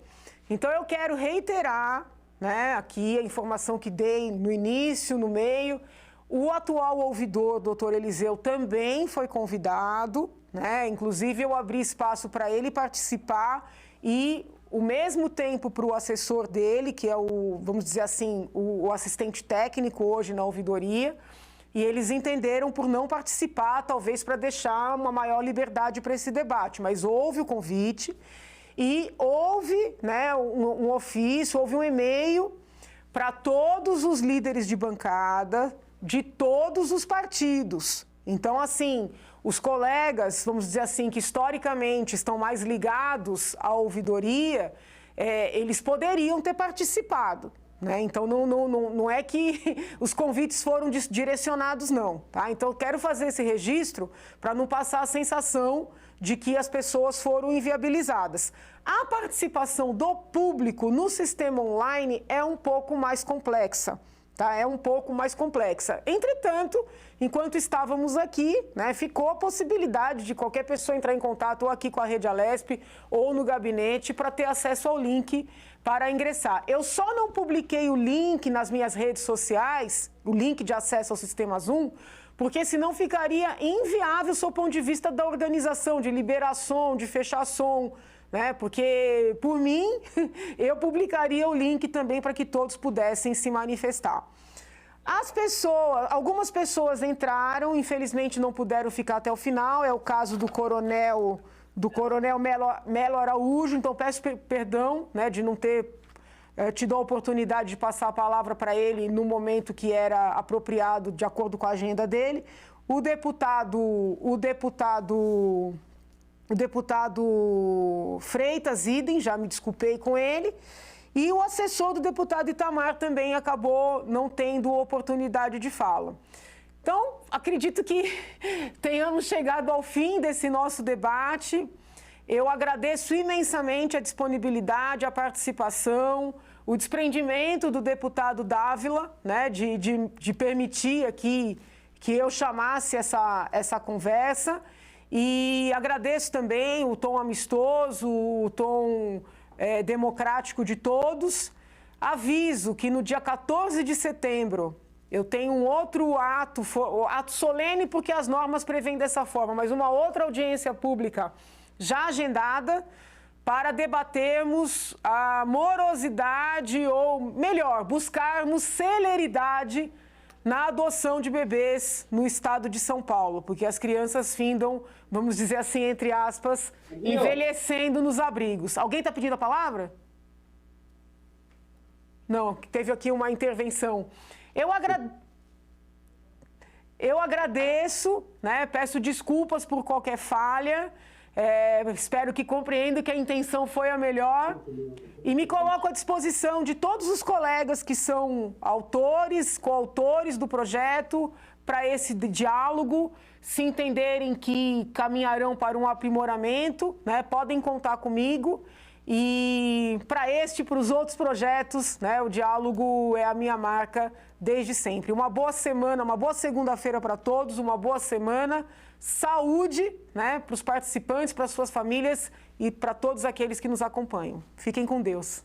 Então, eu quero reiterar, né, aqui a informação que dei no início, no meio. O atual ouvidor, doutor Eliseu, também foi convidado, né? Inclusive, eu abri espaço para ele participar e o mesmo tempo para o assessor dele, que é o, vamos dizer assim, o assistente técnico hoje na ouvidoria, e eles entenderam por não participar, talvez para deixar uma maior liberdade para esse debate, mas houve o convite e houve, né, um ofício, houve um e-mail para todos os líderes de bancada de todos os partidos. Então, assim, os colegas, vamos dizer assim, que historicamente estão mais ligados à ouvidoria, eles poderiam ter participado, né? Então, não é que os convites foram direcionados, não. Tá? Então, eu quero fazer esse registro para não passar a sensação de que as pessoas foram inviabilizadas. A participação do público no sistema online é um pouco mais complexa. Tá? É um pouco mais complexa. Entretanto, enquanto estávamos aqui, né, ficou a possibilidade de qualquer pessoa entrar em contato ou aqui com a Rede Alesp ou no gabinete para ter acesso ao link para ingressar. Eu só não publiquei o link nas minhas redes sociais, o link de acesso ao Sistema Zoom, porque senão ficaria inviável sob o ponto de vista da organização, de liberar som, de fechar som, né? Porque, por mim, eu publicaria o link também para que todos pudessem se manifestar. Algumas pessoas entraram, infelizmente não puderam ficar até o final, é o caso do coronel Melo Araújo, então peço perdão, né, de não ter tido a oportunidade de passar a palavra para ele no momento que era apropriado, de acordo com a agenda dele. O deputado Freitas, idem, já me desculpei com ele. E o assessor do deputado Itamar também acabou não tendo oportunidade de fala. Então, acredito que tenhamos chegado ao fim desse nosso debate. Eu agradeço imensamente a disponibilidade, a participação, o desprendimento do deputado Dávila, né, de permitir aqui que eu chamasse essa conversa. E agradeço também o tom amistoso, o tom democrático de todos. Aviso que no dia 14 de setembro eu tenho um outro ato solene, porque as normas prevêem dessa forma, mas uma outra audiência pública já agendada para debatermos a morosidade, ou melhor, buscarmos celeridade na adoção de bebês no estado de São Paulo, porque as crianças findam, vamos dizer assim, entre aspas, envelhecendo nos abrigos. Alguém está pedindo a palavra? Não, teve aqui uma intervenção. Eu agradeço, né, peço desculpas por qualquer falha, espero que compreendam que a intenção foi a melhor e me coloco à disposição de todos os colegas que são autores, coautores do projeto para esse diálogo, se entenderem que caminharão para um aprimoramento, né, podem contar comigo. E para este e para os outros projetos, né, o diálogo é a minha marca desde sempre. Uma boa semana, uma boa segunda-feira para todos, uma boa semana, saúde, né, para os participantes, para as suas famílias e para todos aqueles que nos acompanham. Fiquem com Deus.